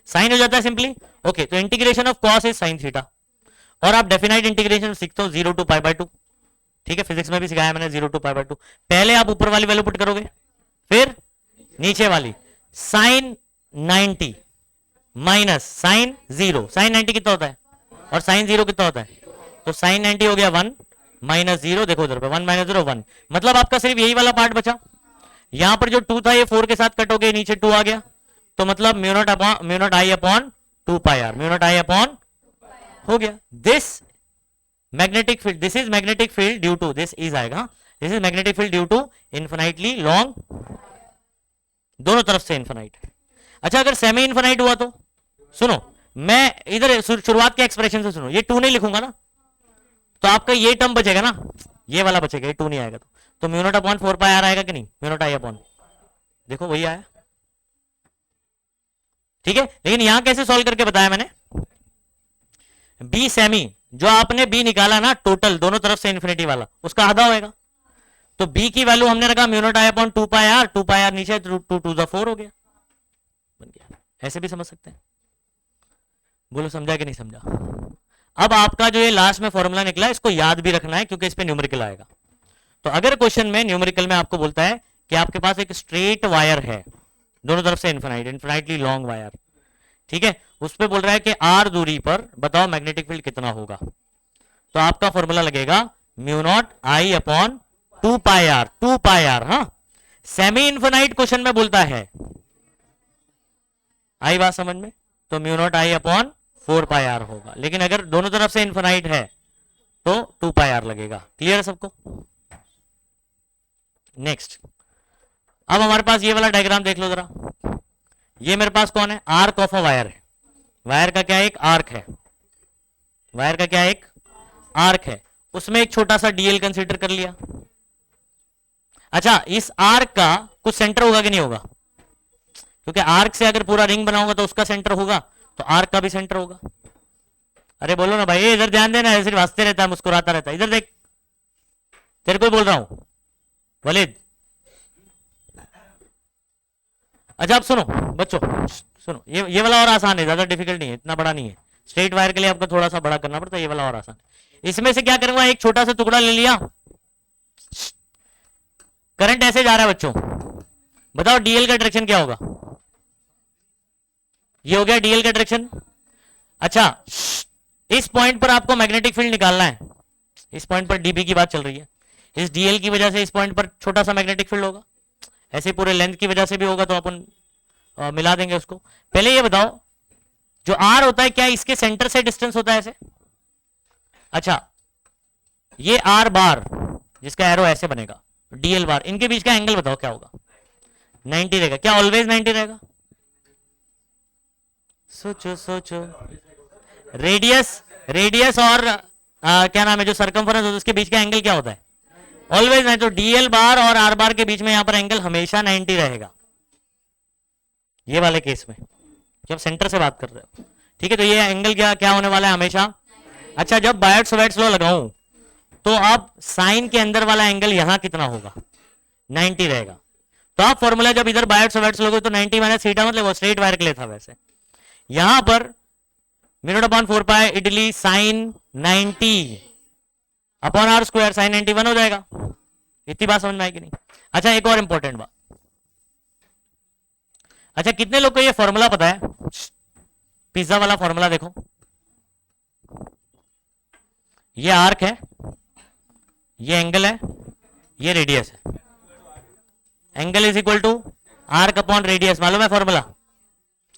साइन हो जाता है सिंपली। ओके, तो integration of cos is sine theta, और आप डेफिनाइट इंटीग्रेशन सीखते हो 0 to π/2, ठीक है, फिजिक्स में भी सिखाया मैंने 0 to π/2। पहले आप ऊपर वाली वैल्यू पुट करोगे, फिर नीचे वाली, साइन 90 माइनस साइन 0, साइन 90 कितना होता है और साइन 0 कितना होता है, तो साइन 90 हो गया 1 माइनस 0, देखो उधर पे 1 माइनस 0 1, मतलब आपका सिर्फ यही वाला पार्ट बचा। यहां पर जो 2 था ये 4 के साथ कट हो गया, नीचे 2 आ गया, तो मतलब mu not I upon 2πr, mu not I upon हो गया। This magnetic field, this is magnetic field due to, this is आएगा, this is magnetic field due to infinitely long, दोनों तरफ से इन्फिनाइट। अच्छा, अगर सेमी इन्फिनाइट हुआ तो सुनो, मैं इधर शुरुआत के एक्सप्रेशन से सुनो, ये 2 नहीं लिखूंगा ना, तो आपका ये टर्म बचेगा ना, ये वाला बचेगा, ये 2 नहीं आएगा, तो म्यू नॉट अपॉन 4πr आएगा कि नहीं, म्यू नॉट आई अपॉन, देखो वही आया, ठीक है। लेकिन यहां कैसे सॉल्व करके बताया मैंने, बी सेमी, जो आपने बी निकाला ना टोटल दोनों तरफ से इन्फिनिटी वाला, उसका आधा होएगा, तो बी की वैल्यू हमने रखा mu naught I upon 2πr, 2πr नीचे 2 to the 4 हो गया, बन गया। ऐसे भी समझ सकते हैं, बोलो समझा कि नहीं समझा। अब आपका जो ये लास्ट में फॉर्मूला निकला इसको याद भी रखना है, क्योंकि इस पे न्यूमेरिकल आएगा। तो अगर क्वेश्चन में न्यूमेरिकल में आपको बोलता है कि आपके पास एक स्ट्रेट वायर है, दोनों तरफ से इन्फिनाइटली लॉन्ग वायर, ठीक है, उस पे बोल रहा है कि आर दूरी पर बताओ मैग्नेटिक फील्ड कितना होगा, तो आपका फॉर्मूला लगेगा mu naught I upon 2πr, हाँ, सेमी इन्फिनाइट क्वेश्चन में बोलता है, आई बात समझ में, तो mu not I upon 4πr होगा, लेकिन अगर दोनों तरफ से इन्फिनाइट है तो 2πr लगेगा। क्लियर है सबको। नेक्स्ट, अब हमारे पास ये वाला डायग्राम देख लो जरा, ये मेरे पास कौन है, आर्क ऑफ अ वायर है, वायर का क्या एक आर्क है, वायर का क्या एक आर्क है, उसमें एक छोटा सा डीएल कंसीडर कर लिया। अच्छा, इस आर्क का कुछ सेंटर होगा कि नहीं होगा, क्योंकि आर्क से अगर पूरा रिंग बनाऊंगा तो उसका सेंटर होगा, तो आर्क का भी सेंटर होगा। अरे बोलो ना भाई, इधर ध्यान देना, सिर्फ हंसते रहता है, मुस्कुराता रहता है, इधर देख, तेरे को बोल रहा हूं वलीद। अच्छा अब सुनो बच्चों, सुनो, ये वाला और आसान है, ज्यादा डिफिकल्ट नहीं है, इतना बड़ा नहीं है, स्ट्रेट वायर के लिए आपको थोड़ा सा बड़ा करना पड़ता है, ये वाला और आसान है। इसमें से क्या करूंगा, एक छोटा सा टुकड़ा ले लिया, करंट ऐसे जा रहा है बच्चों, बताओ डीएल का डायरेक्शन क्या होगा, ये हो गया डीएल का डायरेक्शन। अच्छा, इस पॉइंट पर आपको मैग्नेटिक फील्ड निकालना है, इस पॉइंट पर डीबी की बात चल रही है, इस डीएल की वजह से इस पॉइंट पर छोटा सा मैग्नेटिक फील्ड होगा, ऐसे पूरे लेंथ की वजह से भी होगा, तो अपन मिला देंगे उसको। पहले ये बताओ, जो आर होता है क्या इसके सेंटर से डिस्टेंस होता है ऐसे, अच्छा ये आर बार जिसका एरो ऐसे बनेगा, डीएल बार, इनके बीच का एंगल बताओ क्या होगा, 90 रहेगा, क्या ऑलवेज 90 रहेगा, सोचो सोचो, रेडियस और क्या नाम है जो सरकमफरेंस होता है उसके बीच का एंगल क्या होता है, ऑलवेज 90, तो डीएल बार और आर बार के बीच में यहां पर एंगल हमेशा 90 रहेगा, ये वाले केस में जब सेंटर से बात कर रहे हो, ठीक है, तो ये एंगल क्या होने वाला है हमेशा। अच्छा, जब बायट-सवार्ट्स लॉ लगाऊं तो अब साइन के अंदर वाला एंगल यहां कितना होगा, 90 रहेगा, तो आप फॉर्मूला जब इधर बायट-सवार्ट्स लोगे तो 90 माइनस थीटा, मतलब वो स्ट्रेट वायर के लिए था, वैसे यहां पर mu not upon 4π I DL sine 90 upon R square, sine 91 हो जाएगा। इतनी बात समझ में आएगी नहीं। अच्छा, एक और इंपॉर्टेंट बात, अच्छा कितने लोग को ये फॉर्मूला पता है, पिज्जा वाला फॉर्मूला देखो, ये आर्क है, ये एंगल है, ये रेडियस है, angle is equal to arc upon radius, मालूम है फॉर्मूला।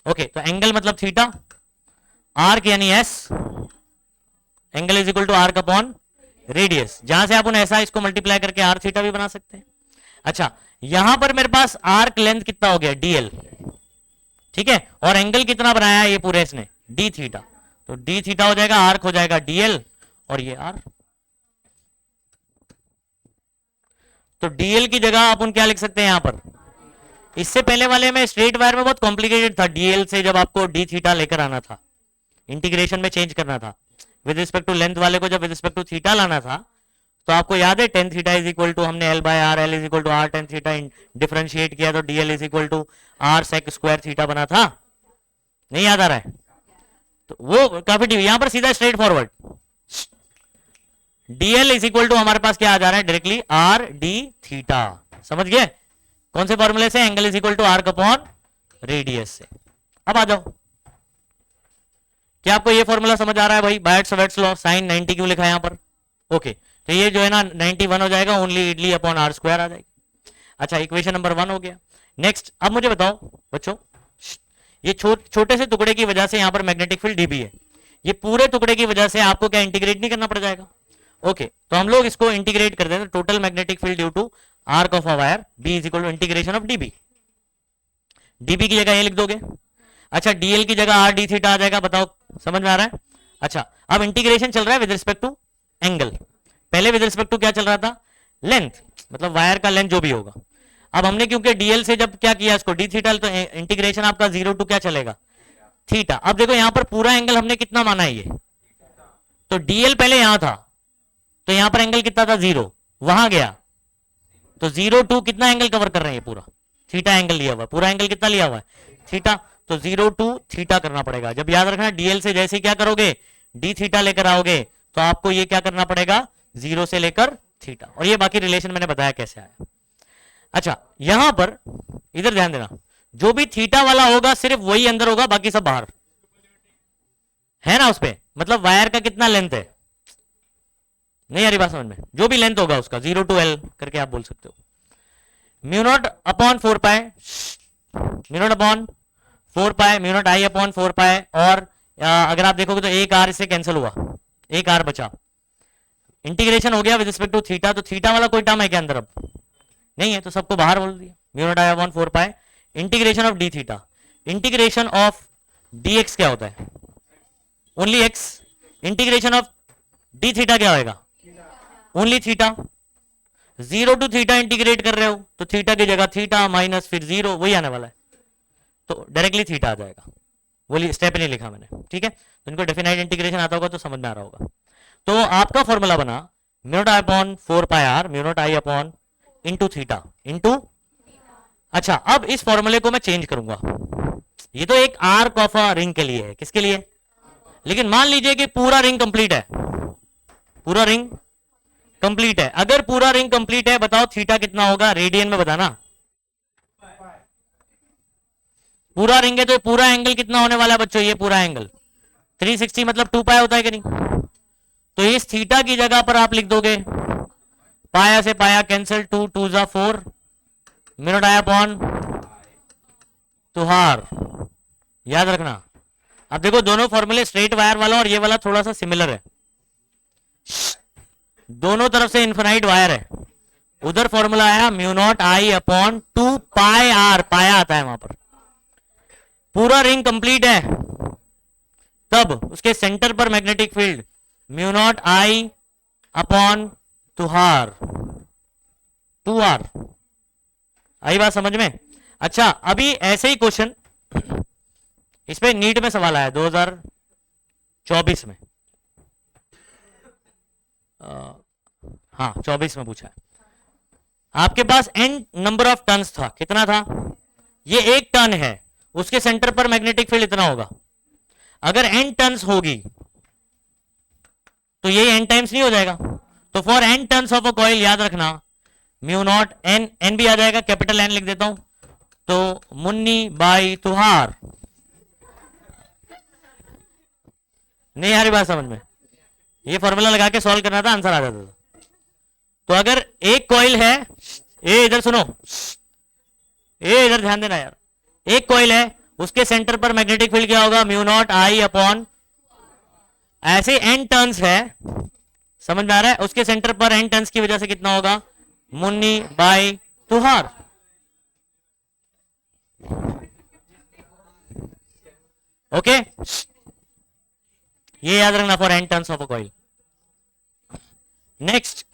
ओके, तो एंगल मतलब थीटा, आर्क यानी S, angle is equal to arc upon radius, जहां से आप उन ऐसा इसको मल्टीप्लाई करके आर थीटा भी बना सकते हैं। अच्छा, यहां पर मेरे पास आर्क लेंथ कितना हो गया, डीएल, ठीक है, और एंगल कितना बनाया है ये पूरे इसने, डी थीटा, तो डी थीटा हो जाएगा, आर्क हो जाएगा डीएल, और ये आर। तो डीएल की जगह अपन क्या लिख सकते हैं यहां पर, इससे पहले वाले में स्ट्रेट वायर में बहुत कॉम्प्लिकेटेड था, डीएल से जब आपको डी थीटा लेकर आना था, इंटीग्रेशन में चेंज करना था, विद रिस्पेक्ट टू लेंथ वाले को जब विद रिस्पेक्ट टू थीटा लाना था, तो आपको याद है tan theta is equal to, हमने L by R, L is equal to R tan theta differentiate किया, तो DL is equal to R sec square theta बना था, नहीं याद आ रहा है, तो वो काफी यहां पर सीधा straightforward, DL is equal to हमारे पास क्या आ जा रहा है डायरेक्टली आर डी थीटा, समझ गए, कौन से फॉर्मूले से, angle is equal to arc upon radius से। अब आ जाओ, क्या आपको ये फॉर्मूला समझ आ रहा है भाई, बायट्स लॉ, साइन 90 क्यों लिखा है यहां पर, ओके, तो ये जो है ना 91 हो जाएगा, only I DL upon R square आ जाएगी। अच्छा, इक्वेशन नंबर 1 हो गया। नेक्स्ट, अब मुझे बताओ बच्चों, ये छोटे से टुकड़े की वजह से यहां पर मैग्नेटिक फील्ड डीबी है, ये पूरे टुकड़े की वजह से आपको क्या इंटीग्रेट नहीं करना पड़ जाएगा, ओके, तो हम लोग इसको इंटीग्रेट कर देते हैं, total magnetic field due to arc of a wire B is equal to integration of DB, DB की जगह ये लिख दोगे, अच्छा डीएल की जगह आर डी थीटा आ जाएगा, बताओ समझ में आ रहा है। अच्छा, अब इंटीग्रेशन चल रहा है विद रिस्पेक्ट टू एंगल, पहले विद रिस्पेक्ट टू क्या चल रहा था, लेंथ, मतलब वायर का लेंथ जो भी होगा, अब हमने क्योंकि डीएल से जब क्या किया इसको डी थीटा, तो इंटीग्रेशन आपका 0 टू क्या चलेगा, थीटा। अब देखो यहां पर पूरा एंगल हमने कितना माना है, ये तो डीएल पहले यहां था, तो यहां पर एंगल कितना था 0, वहां गया, तो 0 टू कितना एंगल कवर कर रहे हैं, पूरा थीटा एंगल लिया हुआ है, पूरा एंगल कितना लिया हुआ है, थीटा, तो 0 टू थीटा करना पड़ेगा। जब याद रखना डीएल से जैसे क्या करोगे, डी थीटा लेकर आओगे, तो आपको ये क्या करना पड़ेगा, 0 से लेकर थीटा, और ये बाकी रिलेशन मैंने बताया कैसे आया। अच्छा, यहां पर इधर ध्यान देना, जो भी थीटा वाला होगा सिर्फ वही अंदर होगा, बाकी सब बाहर है ना, उस पे मतलब वायर का कितना लेंथ है, नहीं आ रही बात समझ में, जो भी लेंथ होगा उसका 0 टू एल करके आप बोल सकते हो, म्यू नॉट अपॉन 4 पाए, म्यू नॉट अपॉन 4 पाए, म्यू नॉट आई अपॉन 4 पाए, और अगर आप देखोगे तो एक आर इससे कैंसिल हुआ, एक आर बचा, इंटीग्रेशन हो गया विद रिस्पेक्ट टू थीटा, तो थीटा वाला कोई टर्म है क्या अंदर, अब नहीं है, तो सबको बाहर बोल दिया, mu naught I upon 4 pi, integration of D theta, integration of D X क्या होता है, only X, integration of D theta क्या होगा, only theta, 0 to theta integrate कर रहे हो, तो थीटा की जगह थीटा माइनस फिर 0, वही आने वाला है, तो डायरेक्टली थीटा आ जाएगा, वो स्टेप नहीं लिखा मैंने, ठीक है, तो इनको डेफिनाइट इंटीग्रेशन आता होगा तो समझ में आ रहा होगा। तो आपका फॉर्मूला बना mu not I upon 4 pi R, mu not I upon into theta into, अच्छा अब इस फॉर्मूले को मैं चेंज करूंगा, ये तो एक आर्क ऑफ अ रिंग के लिए है, किसके लिए, लेकिन मान लीजिए कि पूरा रिंग कंप्लीट है, पूरा रिंग कंप्लीट है, अगर पूरा रिंग कंप्लीट है बताओ थीटा कितना होगा, रेडियन में बताना, पूरा रिंग है तो पूरा एंगल कितना होने वाला है बच्चों, ये पूरा एंगल 360 मतलब 2 पाया होता है कि नहीं, तो इस थीटा की जगह पर आप लिख दोगे, पाया से पाया कैंसिल, 2 2 जा 4, मिनट आया अपॉन तुहार, याद रखना। अब देखो दोनों फॉर्मूले स्ट्रेट वायर वाला और ये वाला थोड़ा सा सिमिलर है, दोनों तरफ से इन्फिनाइट वायर है, उधर फॉर्मूला आया mu not I upon 2 pi R, पाया आता है वहां पर, पूरा रिंग कंप्लीट है तब उसके सेंटर पर magnetic field mu naught I upon तुहार 2r, आई बात समझ में। अच्छा अभी ऐसे ही क्वेश्चन इस पे नीट में सवाल आया 2024 में, हाँ 24 में पूछा है, आपके पास n नंबर ऑफ टर्न्स था, कितना था, ये 1 टर्न है, उसके सेंटर पर मैग्नेटिक फील्ड इतना होगा, अगर n टर्न्स होगी तो ये n टाइम्स नहीं हो जाएगा, तो for n turns of a coil याद रखना म्यू नॉट n भी आ जाएगा, कैपिटल N लिख देता हूं, तो मुन्नी बाई तुहार, नहीं यार बात समझ में, ये फॉर्मूला लगा के सॉल्व करना था, आंसर आ जाता था। तो अगर एक कॉइल है, ए इधर सुनो, ए इधर ध्यान देना यार, एक कॉइल है उसके सेंटर पर मैग्नेटिक फील्ड क्या होगा, म्यू नॉट आई अपॉन, ऐसे n टर्न्स है, समझ में आ रहा है, उसके सेंटर पर n टर्न्स की वजह से कितना होगा, मुन्नी बाई तुहार, ओके, ये याद रखना for n turns of a coil. Next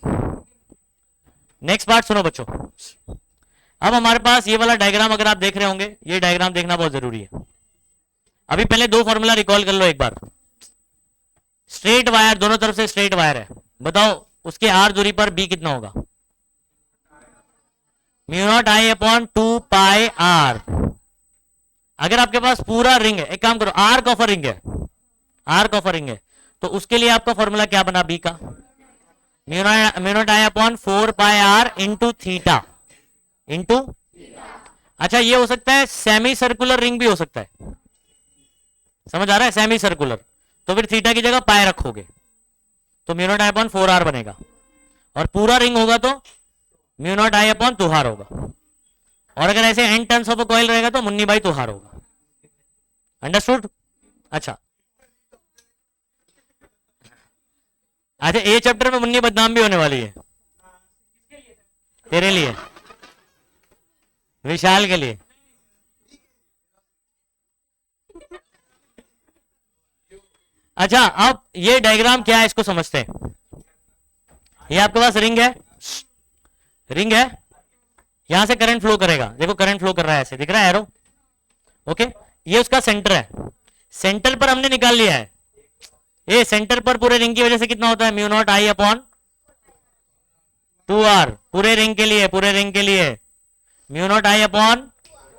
part सुनो बच्चों। अब हमारे पास ये वाला डायग्राम अगर आप देख रहे होंगे, ये डायग्राम देखना बहुत जरूरी है। अभी पहले दो फॉर्मूला रिकॉल कर लो एक बार। स्ट्रेट वायर, दोनों तरफ से स्ट्रेट वायर है, बताओ उसके आर दूरी पर बी कितना होगा? Mu not I upon 2 pi R. अगर आपके पास पूरा रिंग है, एक काम करो, आर्क ऑफ अ रिंग है, आर्क ऑफ अ रिंग है, तो उसके लिए आपका फॉर्मूला क्या बना बी का? Mu not I upon 4 pi R into theta into. अच्छा, ये हो सकता है सेमी सर्कुलर रिंग भी हो सकता है, समझ आ रहा है? सेमी सर्कुलर, तो फिर थीटा की जगह पाई रखोगे तो mu not I upon 4 R बनेगा, और पूरा रिंग होगा तो mu not I upon 2 R होगा, और अगर ऐसे n turns of a coil रहेगा तो मुन्नी बाई 2 आर होगा। अंडरस्टूड? अच्छा, ये चैप्टर में मुन्नी बदनाम भी होने वाली है, तेरे लिए, विशाल के लिए। अच्छा, अब ये डायग्राम क्या है इसको समझते हैं। ये आपके पास रिंग है, रिंग है, यहां से करंट फ्लो करेगा, देखो करंट फ्लो कर रहा है, ऐसे दिख रहा है एरो, ओके। ये उसका सेंटर है, सेंटर पर हमने निकाल लिया है, ये सेंटर पर पूरे रिंग की वजह से कितना होता है? Mu not I upon 2 R, पूरे रिंग के लिए, पूरे रिंग के लिए mu not I upon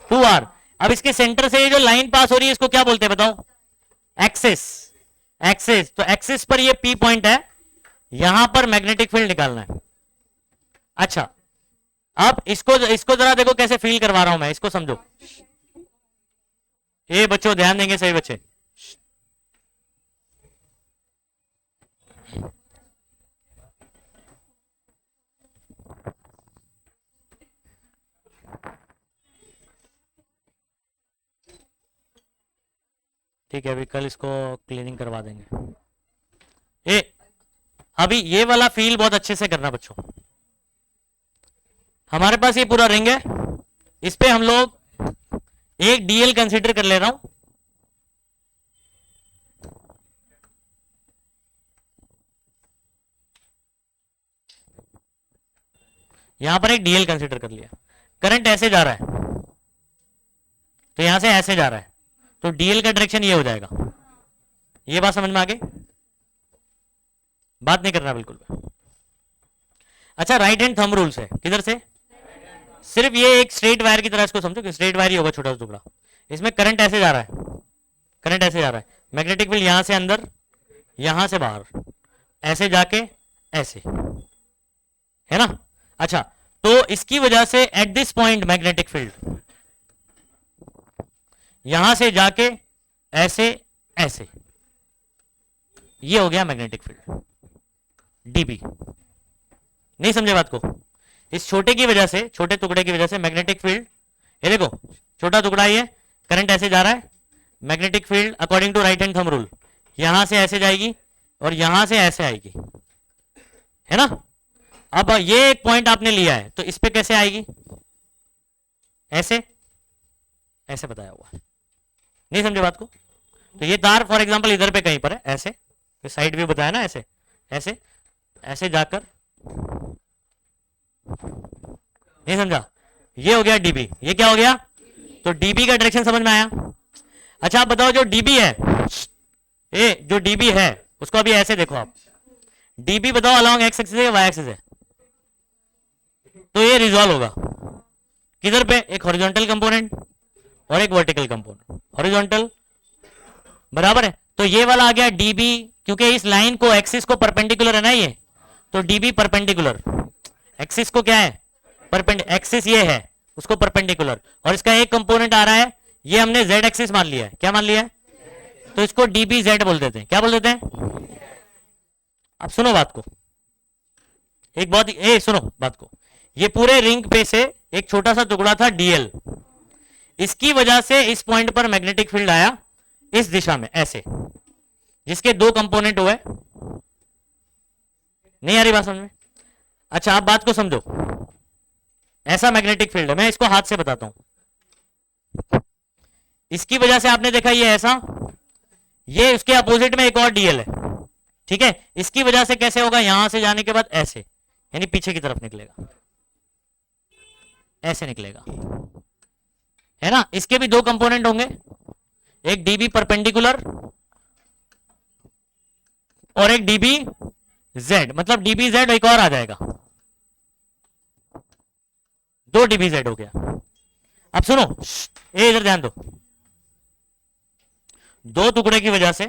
2 R. अब इसके सेंटर से ये जो लाइन पास हो रही है इसको क्या बोलते हैं बताओ? Axis, axis. तो एक्सिस पर ये पी पॉइंट है, यहां पर मैग्नेटिक फील्ड निकालना है। अच्छा, अब इसको जरा देखो कैसे फील करवा रहा हूं मैं, इसको समझो। ये बच्चों ध्यान देंगे सही बच्चे, ठीक है, अभी कल इसको क्लीनिंग करवा देंगे। अभी ये वाला फील बहुत अच्छे से करना बच्चों। हमारे पास ये पूरा रिंग है, इस पे हम लोग एक डीएल कंसीडर कर ले रहा हूं, यहां पर एक डीएल कंसीडर कर लिया, करंट ऐसे जा रहा है, तो यहां से ऐसे जा रहा है, तो डीएल का डायरेक्शन ये हो जाएगा। ये बात समझ में आ गई? बात नहीं करना बिल्कुल। अच्छा, राइट हैंड थंब रूल से, किधर से? सिर्फ ये एक स्ट्रेट वायर की तरह इसको समझो कि स्ट्रेट वायर ही होगा, छोटा सा टुकड़ा, इसमें करंट ऐसे जा रहा है, करंट ऐसे जा रहा है, मैग्नेटिक फील्ड यहां से अंदर, यहां से बाहर, ऐसे जाके ऐसे, है ना? अच्छा, तो इसकी वजह से eight this point magnetic field यहां से जाके ऐसे ऐसे, ये हो गया मैग्नेटिक फील्ड डीबी। नहीं समझे बात को? इस छोटे की वजह से, छोटे टुकड़े की वजह से मैग्नेटिक फील्ड, ये देखो छोटा टुकड़ा ही है, करंट ऐसे जा रहा है, magnetic field according to right hand thumb rule यहां से ऐसे जाएगी और यहां से ऐसे आएगी, है ना? अब ये एक पॉइंट आपने लिया है, तो इस पे कैसे आएगी? ऐसे, ऐसे बताया हुआ है। नहीं समझे बात को? तो ये तार फॉर एग्जांपल इधर पे कहीं पर है, ऐसे साइड व्यू बताया ना, ऐसे ऐसे ऐसे जाकर, नहीं समझा? ये हो गया डीबी, ये क्या हो गया? तो डीबी का डायरेक्शन समझ में आया? अच्छा, आप बताओ जो डीबी है, ये जो डीबी है उसको अभी ऐसे देखो आप, डीबी बताओ अलॉन्ग एक्स एक्सिस है, वाई एक्सिस है? तो ये रिजॉल्व होगा किधर पे? एक हॉरिजॉन्टल कंपोनेंट और एक वर्टिकल कंपोनेंट, हॉरिजॉन्टल बराबर है, तो ये वाला आ गया डीबी, क्योंकि इस लाइन को, एक्सिस को परपेंडिकुलर है ना ये, तो डीबी परपेंडिकुलर, एक्सिस को क्या है? परपेंडिकुलर, एक्सिस ये है उसको परपेंडिकुलर, और इसका एक कंपोनेंट आ रहा है, ये हमने जेड एक्सिस मान लिया है, क्या मान लिया है? तो इसको डीबी जेड बोल देते हैं, क्या बोल देते हैं? अब सुनो बात को, एक बहुत सुनो बात को, ये पूरे रिंग पे से एक छोटा सा टुकड़ा था डीएल, इसकी वजह से इस पॉइंट पर मैग्नेटिक फील्ड आया इस दिशा में ऐसे, जिसके दो कंपोनेंट हुए। नहीं आ रही बात समझ में? अच्छा, आप बात को समझो, ऐसा मैग्नेटिक फील्ड है, मैं इसको हाथ से बताता हूं, इसकी वजह से आपने देखा ये ऐसा, ये उसके अपोजिट में एक और डीएल है, ठीक है। इसकी वजह से कैसे होगा, यहां से जाने के बाद ऐसे, यानी पीछे की तरफ निकलेगा, ऐसे निकलेगा, है ना। इसके भी दो कंपोनेंट होंगे, एक डीबी परपेंडिकुलर और एक डीबी जेड, मतलब डीबी जेड एक और आ जाएगा, दो डीबी जेड हो गया। अब सुनो, ये इधर ध्यान दो, दो टुकड़े की वजह से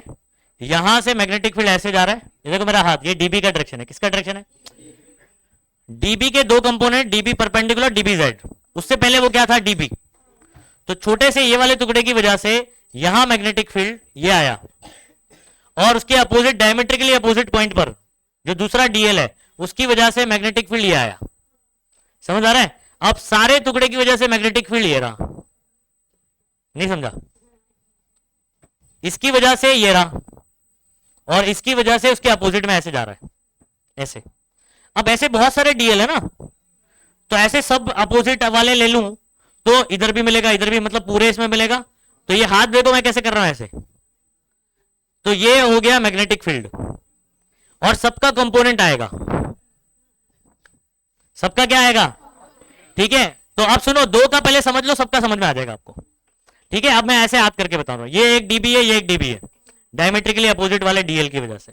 यहां से मैग्नेटिक फील्ड ऐसे जा रहा है, ये देखो मेरा हाथ, ये डीबी का डायरेक्शन है, किसका डायरेक्शन है, डीबी के दो component, dB perpendicular, dB Z. उससे पहले वो क्या था, डीबी। तो छोटे से ये वाले टुकड़े की वजह से यहां मैग्नेटिक फील्ड ये आया, और उसके अपोजिट, डायमेट्रिकली अपोजिट पॉइंट पर जो दूसरा डीएल है, उसकी वजह से मैग्नेटिक फील्ड ये आया। समझ आ रहा है। अब सारे टुकड़े की वजह से मैग्नेटिक फील्ड ये रहा, नहीं समझा, इसकी वजह से ये रहा, और इसकी वजह से उसके अपोजिट में ऐसे जा रहा है, ऐसे। अब ऐसे बहुत सारे डीएल है ना, तो ऐसे सब अपोजिट वाले ले लूं तो इधर भी मिलेगा, इधर भी, मतलब पूरे इसमें मिलेगा। तो ये हाथ देखो मैं कैसे कर रहा हूं ऐसे, तो ये हो गया मैग्नेटिक फील्ड, और सबका कंपोनेंट आएगा, सबका क्या आएगा, ठीक है। तो अब सुनो, दो का पहले समझ लो, सबका समझ में आ जाएगा आपको, ठीक है। अब मैं ऐसे याद करके बता रहा हूं, ये एक डीबी है, ये एक डीबी है, डायमेट्रिकली अपोजिट वाले डीएल की वजह से।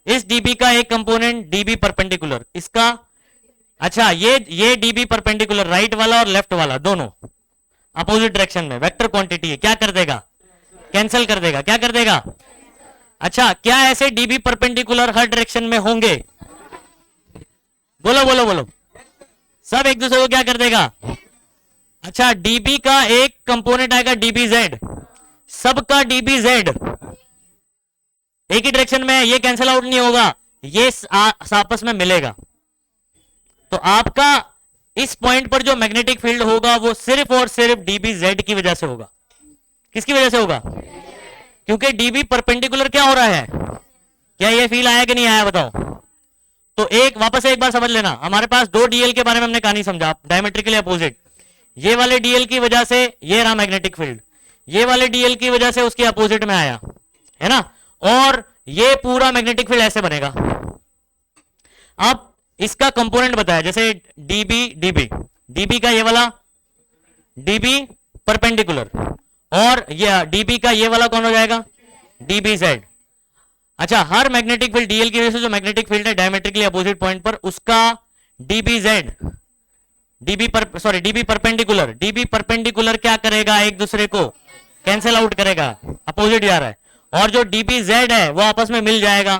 इस डीबी का एक कंपोनेंट डीबी परपेंडिकुलर, इसका, अच्छा ये डीबी परपेंडिकुलर राइट वाला और लेफ्ट वाला दोनों अपोजिट डायरेक्शन में, वेक्टर क्वांटिटी है, क्या कर देगा, कैंसिल कर देगा, क्या कर देगा। अच्छा, क्या ऐसे डीबी परपेंडिकुलर हर डायरेक्शन में होंगे, बोलो बोलो बोलो, सब एक दूसरे को क्या कर देगा। अच्छा, डीबी का एक कंपोनेंट आएगा डीबी जेड, सबका डीबी जेड एक ही डायरेक्शन में, ये कैंसिल आउट नहीं होगा, ये आपस में मिलेगा। तो आपका इस पॉइंट पर जो मैग्नेटिक फील्ड होगा वो सिर्फ और सिर्फ डीबी जेड की वजह से होगा। किसकी वजह से होगा, क्योंकि डीबी परपेंडिकुलर क्या हो रहा है, क्या ये फील आया कि नहीं आया बताओ। तो एक वापस एक बार समझ लेना, हमारे पास दो डीएल के बारे में हमने कहानी समझा, डायमेट्रिकली अपोजिट। ये वाले डीएल की वजह से ये रहा मैग्नेटिक फील्ड, ये वाले डीएल की वजह से उसके अपोजिट में आया, है ना, और ये पूरा मैग्नेटिक फील्ड ऐसे बनेगा। अब इसका कंपोनेंट बताया, जैसे डीबी डीबी, डीबी का ये वाला डीबी परपेंडिकुलर, और ये डीबी का ये वाला कौन हो जाएगा, डीबी जेड। अच्छा, हर मैग्नेटिक फील्ड डीएल की वजह से जो मैग्नेटिक फील्ड है डायमेट्रिकली अपोजिट पॉइंट पर, उसका dB Z, dB perpendicular, dB perpendicular क्या करेगा, एक दूसरे को कैंसिल आउट करेगा, अपोजिट जा रहा है, और जो डीबी जेड है वो आपस में मिल जाएगा।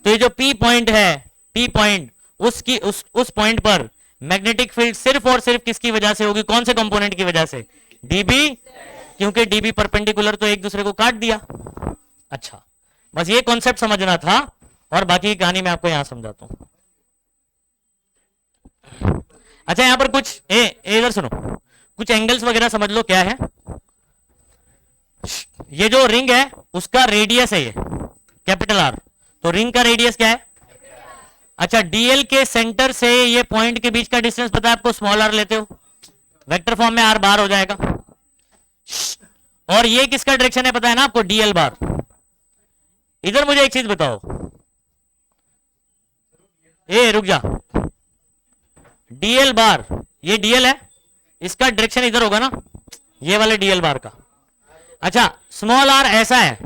तो ये जो पी पॉइंट है, पी पॉइंट, उसकी उस पॉइंट पर मैग्नेटिक फील्ड सिर्फ और सिर्फ किसकी वजह से होगी, कौन से कंपोनेंट की वजह से, डीबी, क्योंकि डीबी परपेंडिकुलर तो एक दूसरे को काट दिया। अच्छा, बस ये कॉन्सेप्ट समझना था, और बाकी की कहानी मैं आपको यहां समझाता हूं। अच्छा, यहां पर कुछ इधर सुनो, कुछ एंगल्स वगैरह समझ लो क्या है। ये जो रिंग है उसका रेडियस है ये कैपिटल आर, तो रिंग का रेडियस क्या है। अच्छा, डीएल के सेंटर से ये पॉइंट के बीच का डिस्टेंस पता है आपको, स्मॉल आर लेते हो, वेक्टर फॉर्म में आर बार हो जाएगा, और ये किसका डायरेक्शन है पता है ना आपको, डीएल बार। इधर मुझे एक चीज बताओ, ए रुक जा, डीएल बार, ये डीएल है, इसका डायरेक्शन इधर होगा ना, ये वाले डीएल बार का। अच्छा, स्मॉल आर ऐसा है,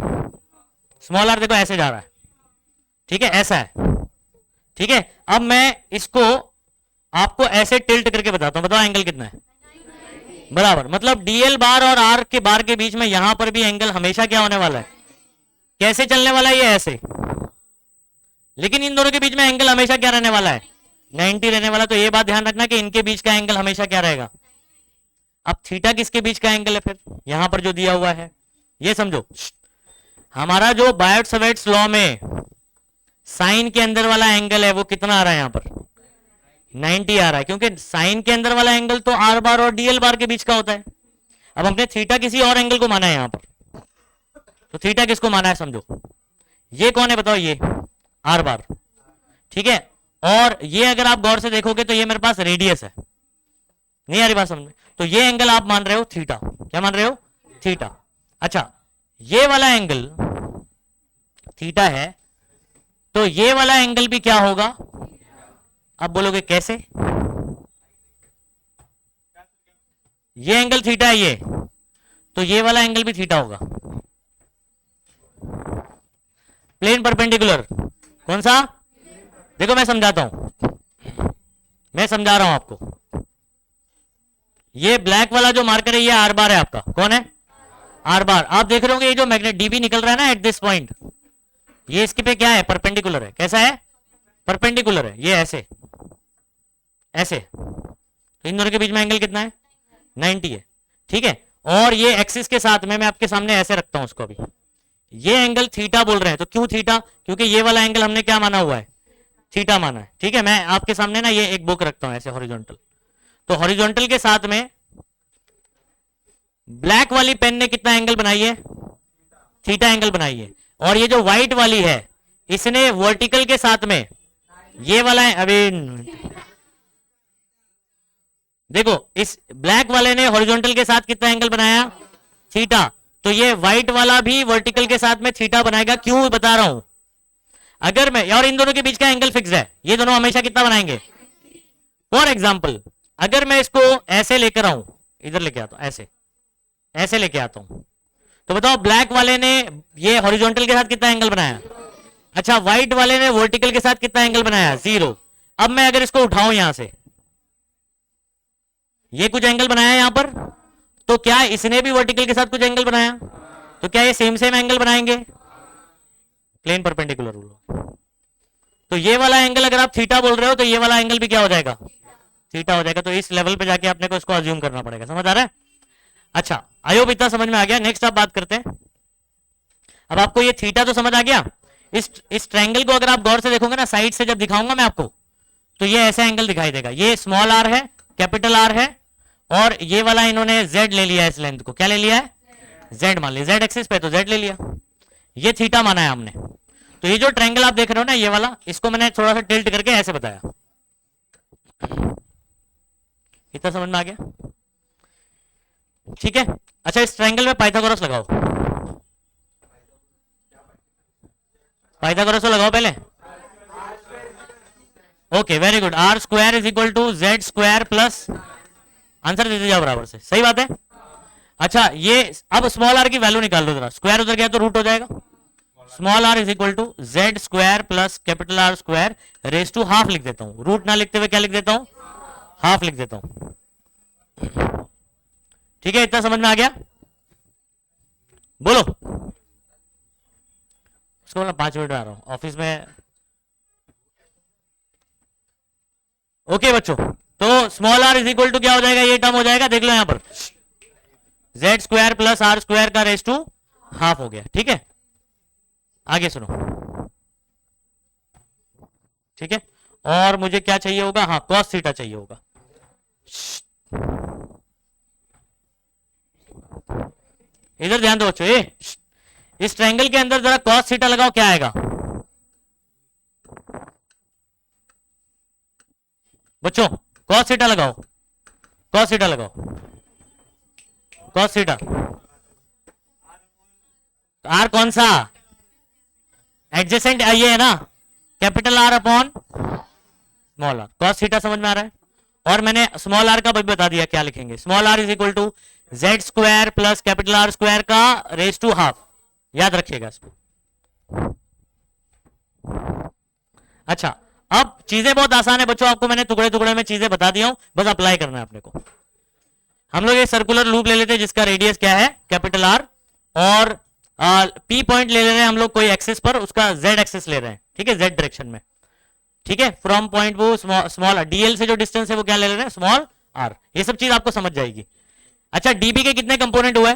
स्मॉल आर देखो ऐसे जा रहा है, ठीक है, ऐसा है, ठीक है। अब मैं इसको आपको ऐसे टिल्ट करके बताता हूं, बताओ एंगल कितना है, बराबर, मतलब डीएल बार और आर के बार के बीच में यहां पर भी एंगल हमेशा क्या होने वाला है, कैसे चलने वाला है, ये ऐसे, लेकिन इन दोनों के बीच में एंगल हमेशा क्या रहने वाला है, 90 रहने वाला। तो ये बात ध्यान रखना कि इनके बीच का एंगल हमेशा क्या रहेगा। अब थीटा किसके बीच का एंगल है, फिर यहां पर जो दिया हुआ है, ये समझो, हमारा जो बायोट-सवेट्स लॉ में साइन के अंदर वाला एंगल है वो कितना आ रहा है, यहां पर 90 आ रहा है, क्योंकि साइन के अंदर वाला एंगल तो आर बार और डीएल बार के बीच का होता है। अब हमने थीटा किसी और एंगल को माना है यहां पर, तो थीटा किसको माना है समझो, ये कौन है बताओ, ये आर बार, ठीक है। और ये अगर आप गौर से देखोगे तो ये मेरे पास रेडियस है, नहीं आ रही बात समझ में, तो ये एंगल आप मान रहे हो थीटा, क्या मान रहे हो, थीटा। अच्छा, ये वाला एंगल थीटा है, तो ये वाला एंगल भी क्या होगा? अब बोलोगे कैसे? ये एंगल थीटा है ये, तो ये वाला एंगल भी थीटा होगा। प्लेन परपेंडिकुलर कौन सा? देखो मैं समझाता हूं, मैं समझा रहा हूं आपको। ये ब्लैक वाला जो मार्कर है ये आर बार है आपका, कौन है? आर बार। आप देख रहे होंगे ये जो मैग्नेट डीबी निकल रहा है ना एट दिस पॉइंट, ये इसके पे क्या है? परपेंडिकुलर है। कैसा है? परपेंडिकुलर है। ये ऐसे ऐसे, तो इन दोनों के बीच में एंगल कितना है? 90 है, ठीक है। और ये एक्सिस के साथ में मैं आपके सामने ऐसे रखता हूं उसको। अभी ये एंगल थीटा बोल रहे हैं, तो क्यों थीटा? क्योंकि ये वाला एंगल हमने क्या माना हुआ है? थीटा माना है, ठीक है। मैं आपके सामने ना ये एक बुक रखता हूं ऐसे हॉरिजॉन्टल, तो हॉरिजॉन्टल के साथ में ब्लैक वाली पेन ने कितना एंगल बनाई है? थीटा एंगल बनाई है। और ये जो व्हाइट वाली है इसने वर्टिकल के साथ में ये वाला है। अभी देखो, इस ब्लैक वाले ने हॉरिजॉन्टल के साथ कितना एंगल बनाया? थीटा। तो ये व्हाइट वाला भी वर्टिकल के साथ में थीटा बनाएगा। क्यों बता रहा हूं? अगर मैं, और इन दोनों के बीच का एंगल फिक्स है, ये दोनों हमेशा कितना बनाएंगे? फॉर एग्जाम्पल अगर मैं इसको ऐसे लेकर आऊं, इधर लेके आता हूं, ऐसे लेके आता हूं, तो बताओ ब्लैक वाले ने ये हॉरिजॉन्टल के साथ कितना एंगल बनाया? अच्छा, व्हाइट वाले ने वर्टिकल के साथ कितना एंगल बनाया? 0। अब मैं अगर इसको उठाऊं यहां से, ये कुछ एंगल बनाया यहां पर, तो क्या इसने भी वर्टिकल के साथ कुछ एंगल बनाया? तो क्या ये सेम सेम एंगल बनाएंगे? Plane perpendicular rule. तो ये वाला एंगल अगर आप थीटा बोल रहे हो तो ये वाला एंगल भी क्या हो जाएगा? थीटा हो जाएगा। तो इस लेवल पे जाके आपने को इसको अज्यूम करना पड़ेगा। समझ आ रहा है? अच्छा, आई होप इतना समझ में आ गया। नेक्स्ट आप बात करते हैं। अब आपको ये थीटा तो समझ आ गया। इस ट्रायंगल को अगर आप गौर से देखोगे ना, साइड से जब दिखाऊंगा मैं आपको, तो ये ऐसा एंगल दिखाई देगा। ये स्मॉल आर है, कैपिटल आर है, और ये वाला इन्होंने जेड ले लिया है। इस लेंथ को क्या ले लिया है? जेड मान लिया। जेड एक्सिस पे तो जेड ले लिया, ये थीटा माना है हमने। तो ये जो ट्रायंगल आप देख रहे हो ना, ये वाला, इसको मैंने थोड़ा सा टिल्ट करके ऐसे बताया। इतना समझ में आ गया? ठीक है। अच्छा, इस ट्रायंगल में पाइथागोरस लगाओ। पाइथागोरस को लगाओ पहले। Okay, very good. R square is equal to Z square plus, answer दे दीजिए बराबर से। सही बात है। अच्छा, ये अब स्मॉल आर की वैल्यू निकाल लो जरा। स्क्वायर उधर गया तो रूट हो जाएगा। Small R is equal to Z square plus capital R square raise to half लिख देता हूं। रूट ना लिखते हुए क्या लिख देता हूं? हाफ लिख देता हूं। ठीक है, इतना समझ में आ गया? बोलो। उसको बोला 5 मिनट में आ रहा हूं ऑफिस में। ओके बच्चों, तो small R is equal to क्या हो जाएगा? ये टर्म हो जाएगा, देख लो यहां पर, Z square plus R square का रेस टू हाफ हो गया। ठीक है, आगे सुनो। ठीक है, और मुझे क्या चाहिए होगा? हाँ, कॉस थीटा चाहिए होगा। इधर ध्यान दो बच्चों। इस ट्रायंगल के अंदर जरा कॉस थीटा लगाओ, क्या आएगा बच्चों? कॉस थीटा लगाओ, कॉस थीटा लगाओ, कॉस थीटा। आर कौन सा? एडजेसेंट ये है ना, capital R upon small R. Cos theta समझ में आ रहा है? और मैंने स्मॉल आर का भी बता दिया क्या लिखेंगे। Small R is equal to Z square plus capital R square का रेस टू हाफ। याद रखिएगा इसको। अच्छा, अब चीजें बहुत आसान है बच्चों। आपको मैंने टुकड़े टुकड़े में चीजें बता दिया हूं, बस अप्लाई करना है अपने को। हम लोग एक सर्कुलर लूप ले लेते हैं जिसका रेडियस क्या है? Capital are. और पी पॉइंट ले रहे हैं हम लोग कोई एक्सिस पर, उसका जेड एक्सिस ले रहे हैं। ठीक है, जेड डायरेक्शन में। ठीक है, फ्रॉम पॉइंट वो स्मॉल डीएल से जो डिस्टेंस है वो क्या ले रहे हैं? Small R. ये सब चीज आपको समझ जाएगी। अच्छा, डीबी के कितने कंपोनेंट हुए?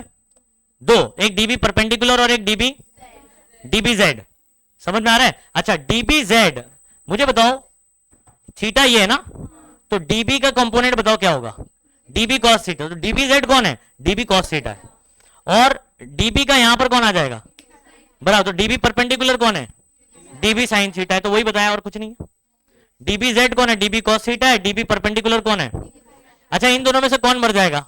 2, एक डीबी परपेंडिकुलर और एक डीबी जेड। समझ में आ रहा है? अच्छा, डीबी जेड, मुझे बताओ, थीटा ये है ना, तो डीबी का कंपोनेंट बताओ क्या होगा? DB cos theta. तो डीबी जेड कौन है? डीबी कॉस थीटा है। और डीबी का यहां पर कौन आ जाएगा? बराबर। तो डीबी परपेंडिकुलर कौन है? डीबी साइन थीटा है। तो वही बताया, और कुछ नहीं है। डीबी जेड कौन है? डीबी कॉस थीटा है। डीबी परपेंडिकुलर कौन है? अच्छा, इन दोनों में से कौन मर जाएगा?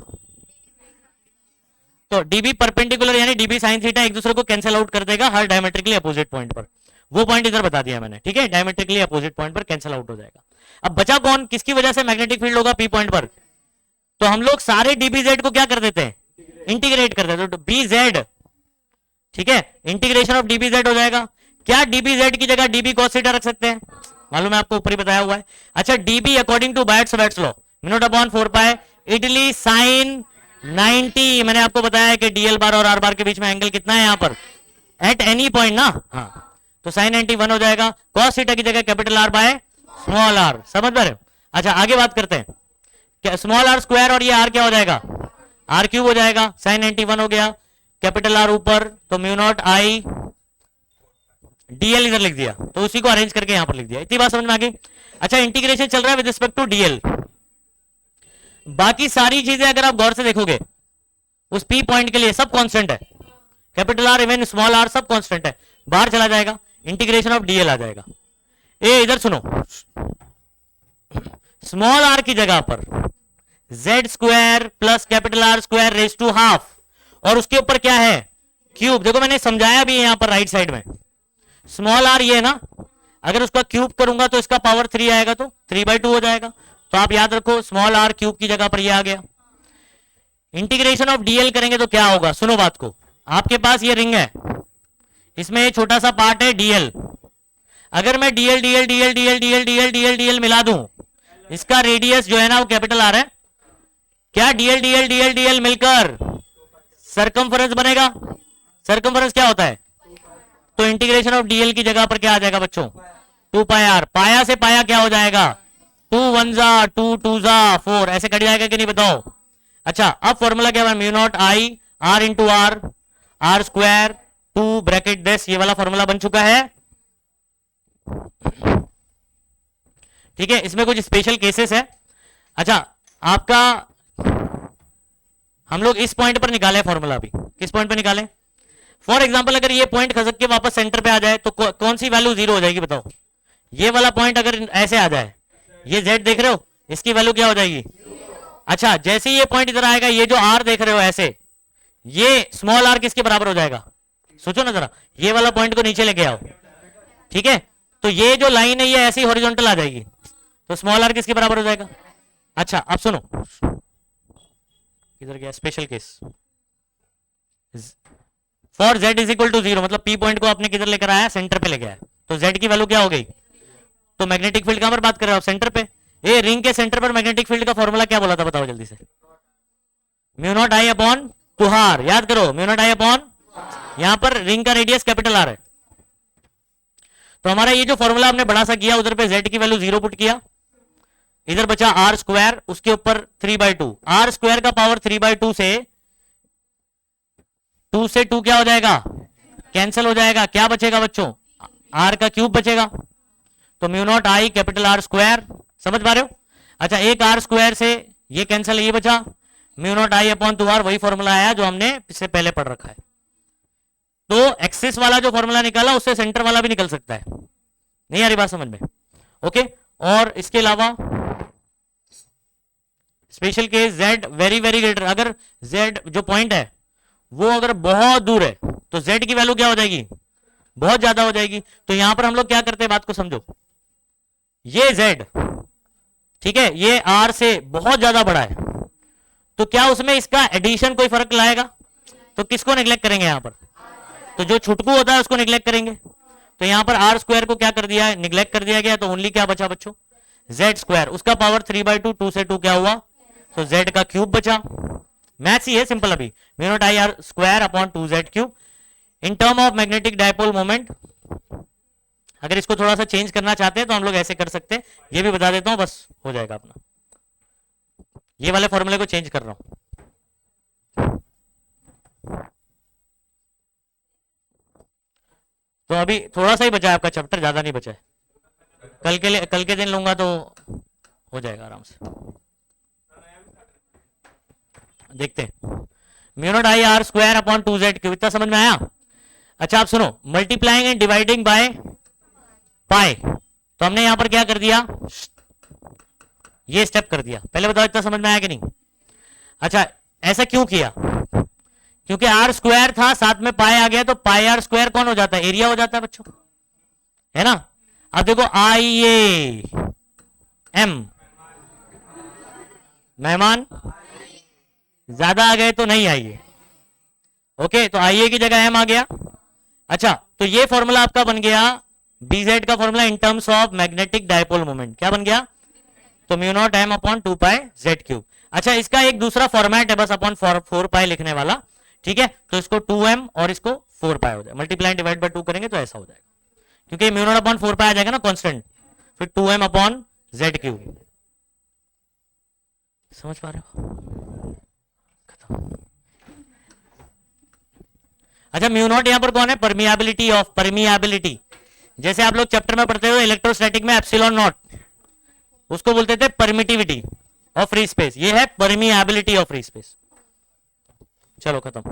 तो डीबी परपेंडिकुलर यानी डीबी साइन थीटा एक दूसरे को कैंसिल आउट कर देगा हर डायमेट्रिकली अपोजिट पॉइंट पर। वो पॉइंट इधर बता दिया मैंने, ठीक है, डायमेट्रिकली अपोजिट पॉइंट पर कैंसिल आउट हो जाएगा। अब बचा कौन, किसकी वजह से मैग्नेटिक फील्ड होगा पी पॉइंट पर? तो हम लोग सारे डीबीजेड को क्या कर देते हैं, इंटीग्रेट कर देते हैं, तो बीजेड, ठीक है, इंटीग्रेशन ऑफ डीबीजेड हो जाएगा। क्या डीबीजेड की जगह डीबी कॉस थीटा रख सकते हैं? मालूम है आपको, ऊपर ही बताया हुआ है। अच्छा, DB according to Biot's law mu not upon 4 pi I DL sine 90। मैंने आपको बताया है कि डीएल बार और आर बार के बीच में एंगल कितना है यहाँ पर, एट एनी पॉइंट ना, हाँ, तो साइन 90 1 हो जाएगा। कॉस थीटा की जगह capital R by small R, समझ पा रहे हो? अच्छा, आगे बात करते हैं, क्या स्मॉल आर स्क्वायर और ये आर क्या हो जाएगा, आर क्यूब हो जाएगा। साइन 90 1 हो गया, कैपिटल आर ऊपर, तो म्यू नॉट आई डीएल इधर लिख दिया, तो उसी को अरेंज करके यहां पर लिख दिया। इतनी बात समझ में आ गई? अच्छा, इंटीग्रेशन चल रहा है विद रिस्पेक्ट टू डीएल। बाकी सारी चीजें अगर आप गौर से देखोगे उस पी पॉइंट के लिए सब कांस्टेंट है, capital R even small R सब कांस्टेंट है, बाहर चला जाएगा, इंटीग्रेशन ऑफ डीएल आ जाएगा। ए इधर सुनो, स्मॉल आर की जगह पर Z square plus capital R square raise to half, और उसके ऊपर क्या है, क्यूब। देखो मैंने समझाया भी है यहां पर राइट साइड में, स्मॉल आर ये ना, अगर उसका क्यूब करूंगा तो इसका पावर 3 आएगा, तो 3/2 हो जाएगा। तो आप याद रखो स्मॉल आर क्यूब की जगह पर ये आ गया। इंटीग्रेशन ऑफ डीएल करेंगे तो क्या होगा, सुनो बात को, आपके पास ये रिंग है, इसमें ये छोटा सा पार्ट है डीएल, अगर मैं DL DL DL DL DL DL DL DL मिला दूं, इसका रेडियस जो है ना वो कैपिटल आर है, क्या डीएल डीएल डीएल डीएल मिलकर सरकमफरेंस बनेगा? सरकमफरेंस क्या होता है? तो इंटीग्रेशन ऑफ डीएल की जगह पर क्या आ जाएगा बच्चों, 2 पाई आर, पाया से पाया क्या हो जाएगा, 2 1 जा 2 2 जा 4, ऐसे कट जाएगा कि नहीं बताओ? अच्छा, अब फॉर्मूला क्या है, mu not I R into R, R square 2 bracket this, ये वाला फॉर्मूला बन चुका है, ठीक है। इसमें कुछ स्पेशल केसेस है। अच्छा, आपका हम लोग इस पॉइंट पर निकाले फॉर्मूला, भी किस पॉइंट पर निकाले? फॉर एग्जांपल अगर ये पॉइंट खसक के वापस सेंटर पे आ जाए तो कौन सी वैल्यू 0 हो जाएगी बताओ? ये वाला पॉइंट अगर ऐसे आ जाए, ये z देख रहे हो, इसकी वैल्यू क्या हो जाएगी? अच्छा, जैसे ये पॉइंट इधर आएगा, ये जो r देख रहे हो ऐसे, ये स्मॉल r किसके बराबर हो जाएगा? सोचो ना जरा, ये वाला पॉइंट को नीचे लेके आओ, ठीक है, तो ये जो लाइन है ये ऐसी हॉरिजॉन्टल आ जाएगी, तो स्मॉल r किसके बराबर हो जाएगा? अच्छा, अब सुनो, इधर गया special case, for z is equal to 0, मतलब p पॉइंट को आपने किधर लेकर आया, सेंटर पे लेके आया, तो z की वैल्यू क्या हो गई? तो मैग्नेटिक फील्ड कहां पर बात कर रहे हो, सेंटर पे। ए रिंग के सेंटर पर मैग्नेटिक फील्ड का फॉर्मूला क्या बोला था बताओ जल्दी से? Mu naught I upon 2r, याद करो, म्यू नॉट आई अपॉन, यहां पर रिंग का रेडियस कैपिटल आर है, तो हमारा ये जो फॉर्मूला हमने बड़ा सा किया, उधर पे z की वैल्यू 0 पुट किया, इधर बचा आर स्क्वायर, उसके ऊपर 3/2, आर स्क्वायर का पावर 3/2 से 2 से 2 क्या हो जाएगा, कैंसिल हो जाएगा, क्या बचेगा बच्चों, आर का क्यूब बचेगा, तो mu not I capital R square, समझ पा रहे हो? अच्छा, एक आर स्क्वायर से ये कैंसिल, ये बचा, mu naught I upon 2r, वही फॉर्मूला आया जो हमने इससे पहले पढ़ रखा है। तो एक्सिस वाला जो फॉर्मूला निकाला उससे सेंटर वाला भी निकल सकता है, नहीं आ रही बात समझ में? ओके, और इसके अलावा special case z very very greater, अगर z जो पॉइंट है वो अगर बहुत दूर है तो z की वैल्यू क्या हो जाएगी, बहुत ज्यादा हो जाएगी। तो यहां पर हम लोग क्या करते हैं, बात को समझो, ये z, ठीक है, ये r से बहुत ज्यादा बड़ा है, तो क्या उसमें इसका एडिशन कोई फर्क लाएगा? तो किसको निगलेक्ट करेंगे यहां पर? तो जो छुटकू होता है उसको निगलेक्ट करेंगे। तो यहां पर आर स्क्वायर को क्या कर दिया है, निगलेक्ट कर दिया गया, तो ओनली क्या बचा बच्चों, जेड स्क्वायर, उसका पावर 3/2, 2 से 2 क्या हुआ, तो जेड का क्यूब बचा। मैथ्स ही है सिंपल, अभी mu naught I are square upon 2z cube in term of magnetic dipole moment. अगर इसको थोड़ा सा चेंज करना चाहते हैं तो हम लोग ऐसे कर सकते हैं, ये भी बता देता हूं, बस हो जाएगा अपना। ये वाले फॉर्मूले को चेंज कर रहा हूं, तो अभी थोड़ा सा ही बचा है आपका चैप्टर, ज्यादा नहीं बचा है, कल के दिन लूंगा तो हो जाएगा आराम से। देखते हैं, mu naught I are square upon 2z cube, इतना समझ में आया? अच्छा, आप सुनो, multiplying and dividing by pi, तो हमने यहां पर क्या कर दिया, ये स्टेप कर दिया। पहले बताओ इतना समझ में आया कि नहीं? अच्छा, ऐसा क्यों किया? क्योंकि आर स्क्वायर था साथ में पाई आ गया तो पाई आर स्क्वायर कौन हो जाता है, एरिया हो जाता है बच्चों, है ना। अब देखो आई ए एम, मेहमान ज्यादा आ गए तो नहीं आइए, ओके, तो आईए की जगह एम आ गया। अच्छा, तो ये फॉर्मूला आपका बन गया बीजेड का formula in terms of magnetic dipole moment, क्या बन गया, तो mu not M upon 2 pi Z cube. अच्छा, इसका एक दूसरा फॉर्मेट है बस अपॉन 4 पाई लिखने वाला, ठीक है, तो इसको 2m और इसको 4 पाई हो जाए, मल्टीप्लाई डिवाइड बाय 2 करेंगे तो ऐसा हो जाएगा, क्योंकि म्यू नॉट अपॉन 4 पाई आ जाएगा ना कांस्टेंट, फिर 2m अपॉन जेड क्यूब। समझ पा रहे हो, खत्म। अच्छा, म्यू नॉट यहां पर कौन है, परमियाबिलिटी ऑफ, परमियाबिलिटी, जैसे आप लोग चैप्टर में पढ़ते हो इलेक्ट्रोस्टैटिक में एप्सिलॉन नॉट, उसको बोलते थे परमिटिविटी ऑफ फ्री स्पेस, ये है परमियाबिलिटी ऑफ फ्री स्पेस। चलो खत्म।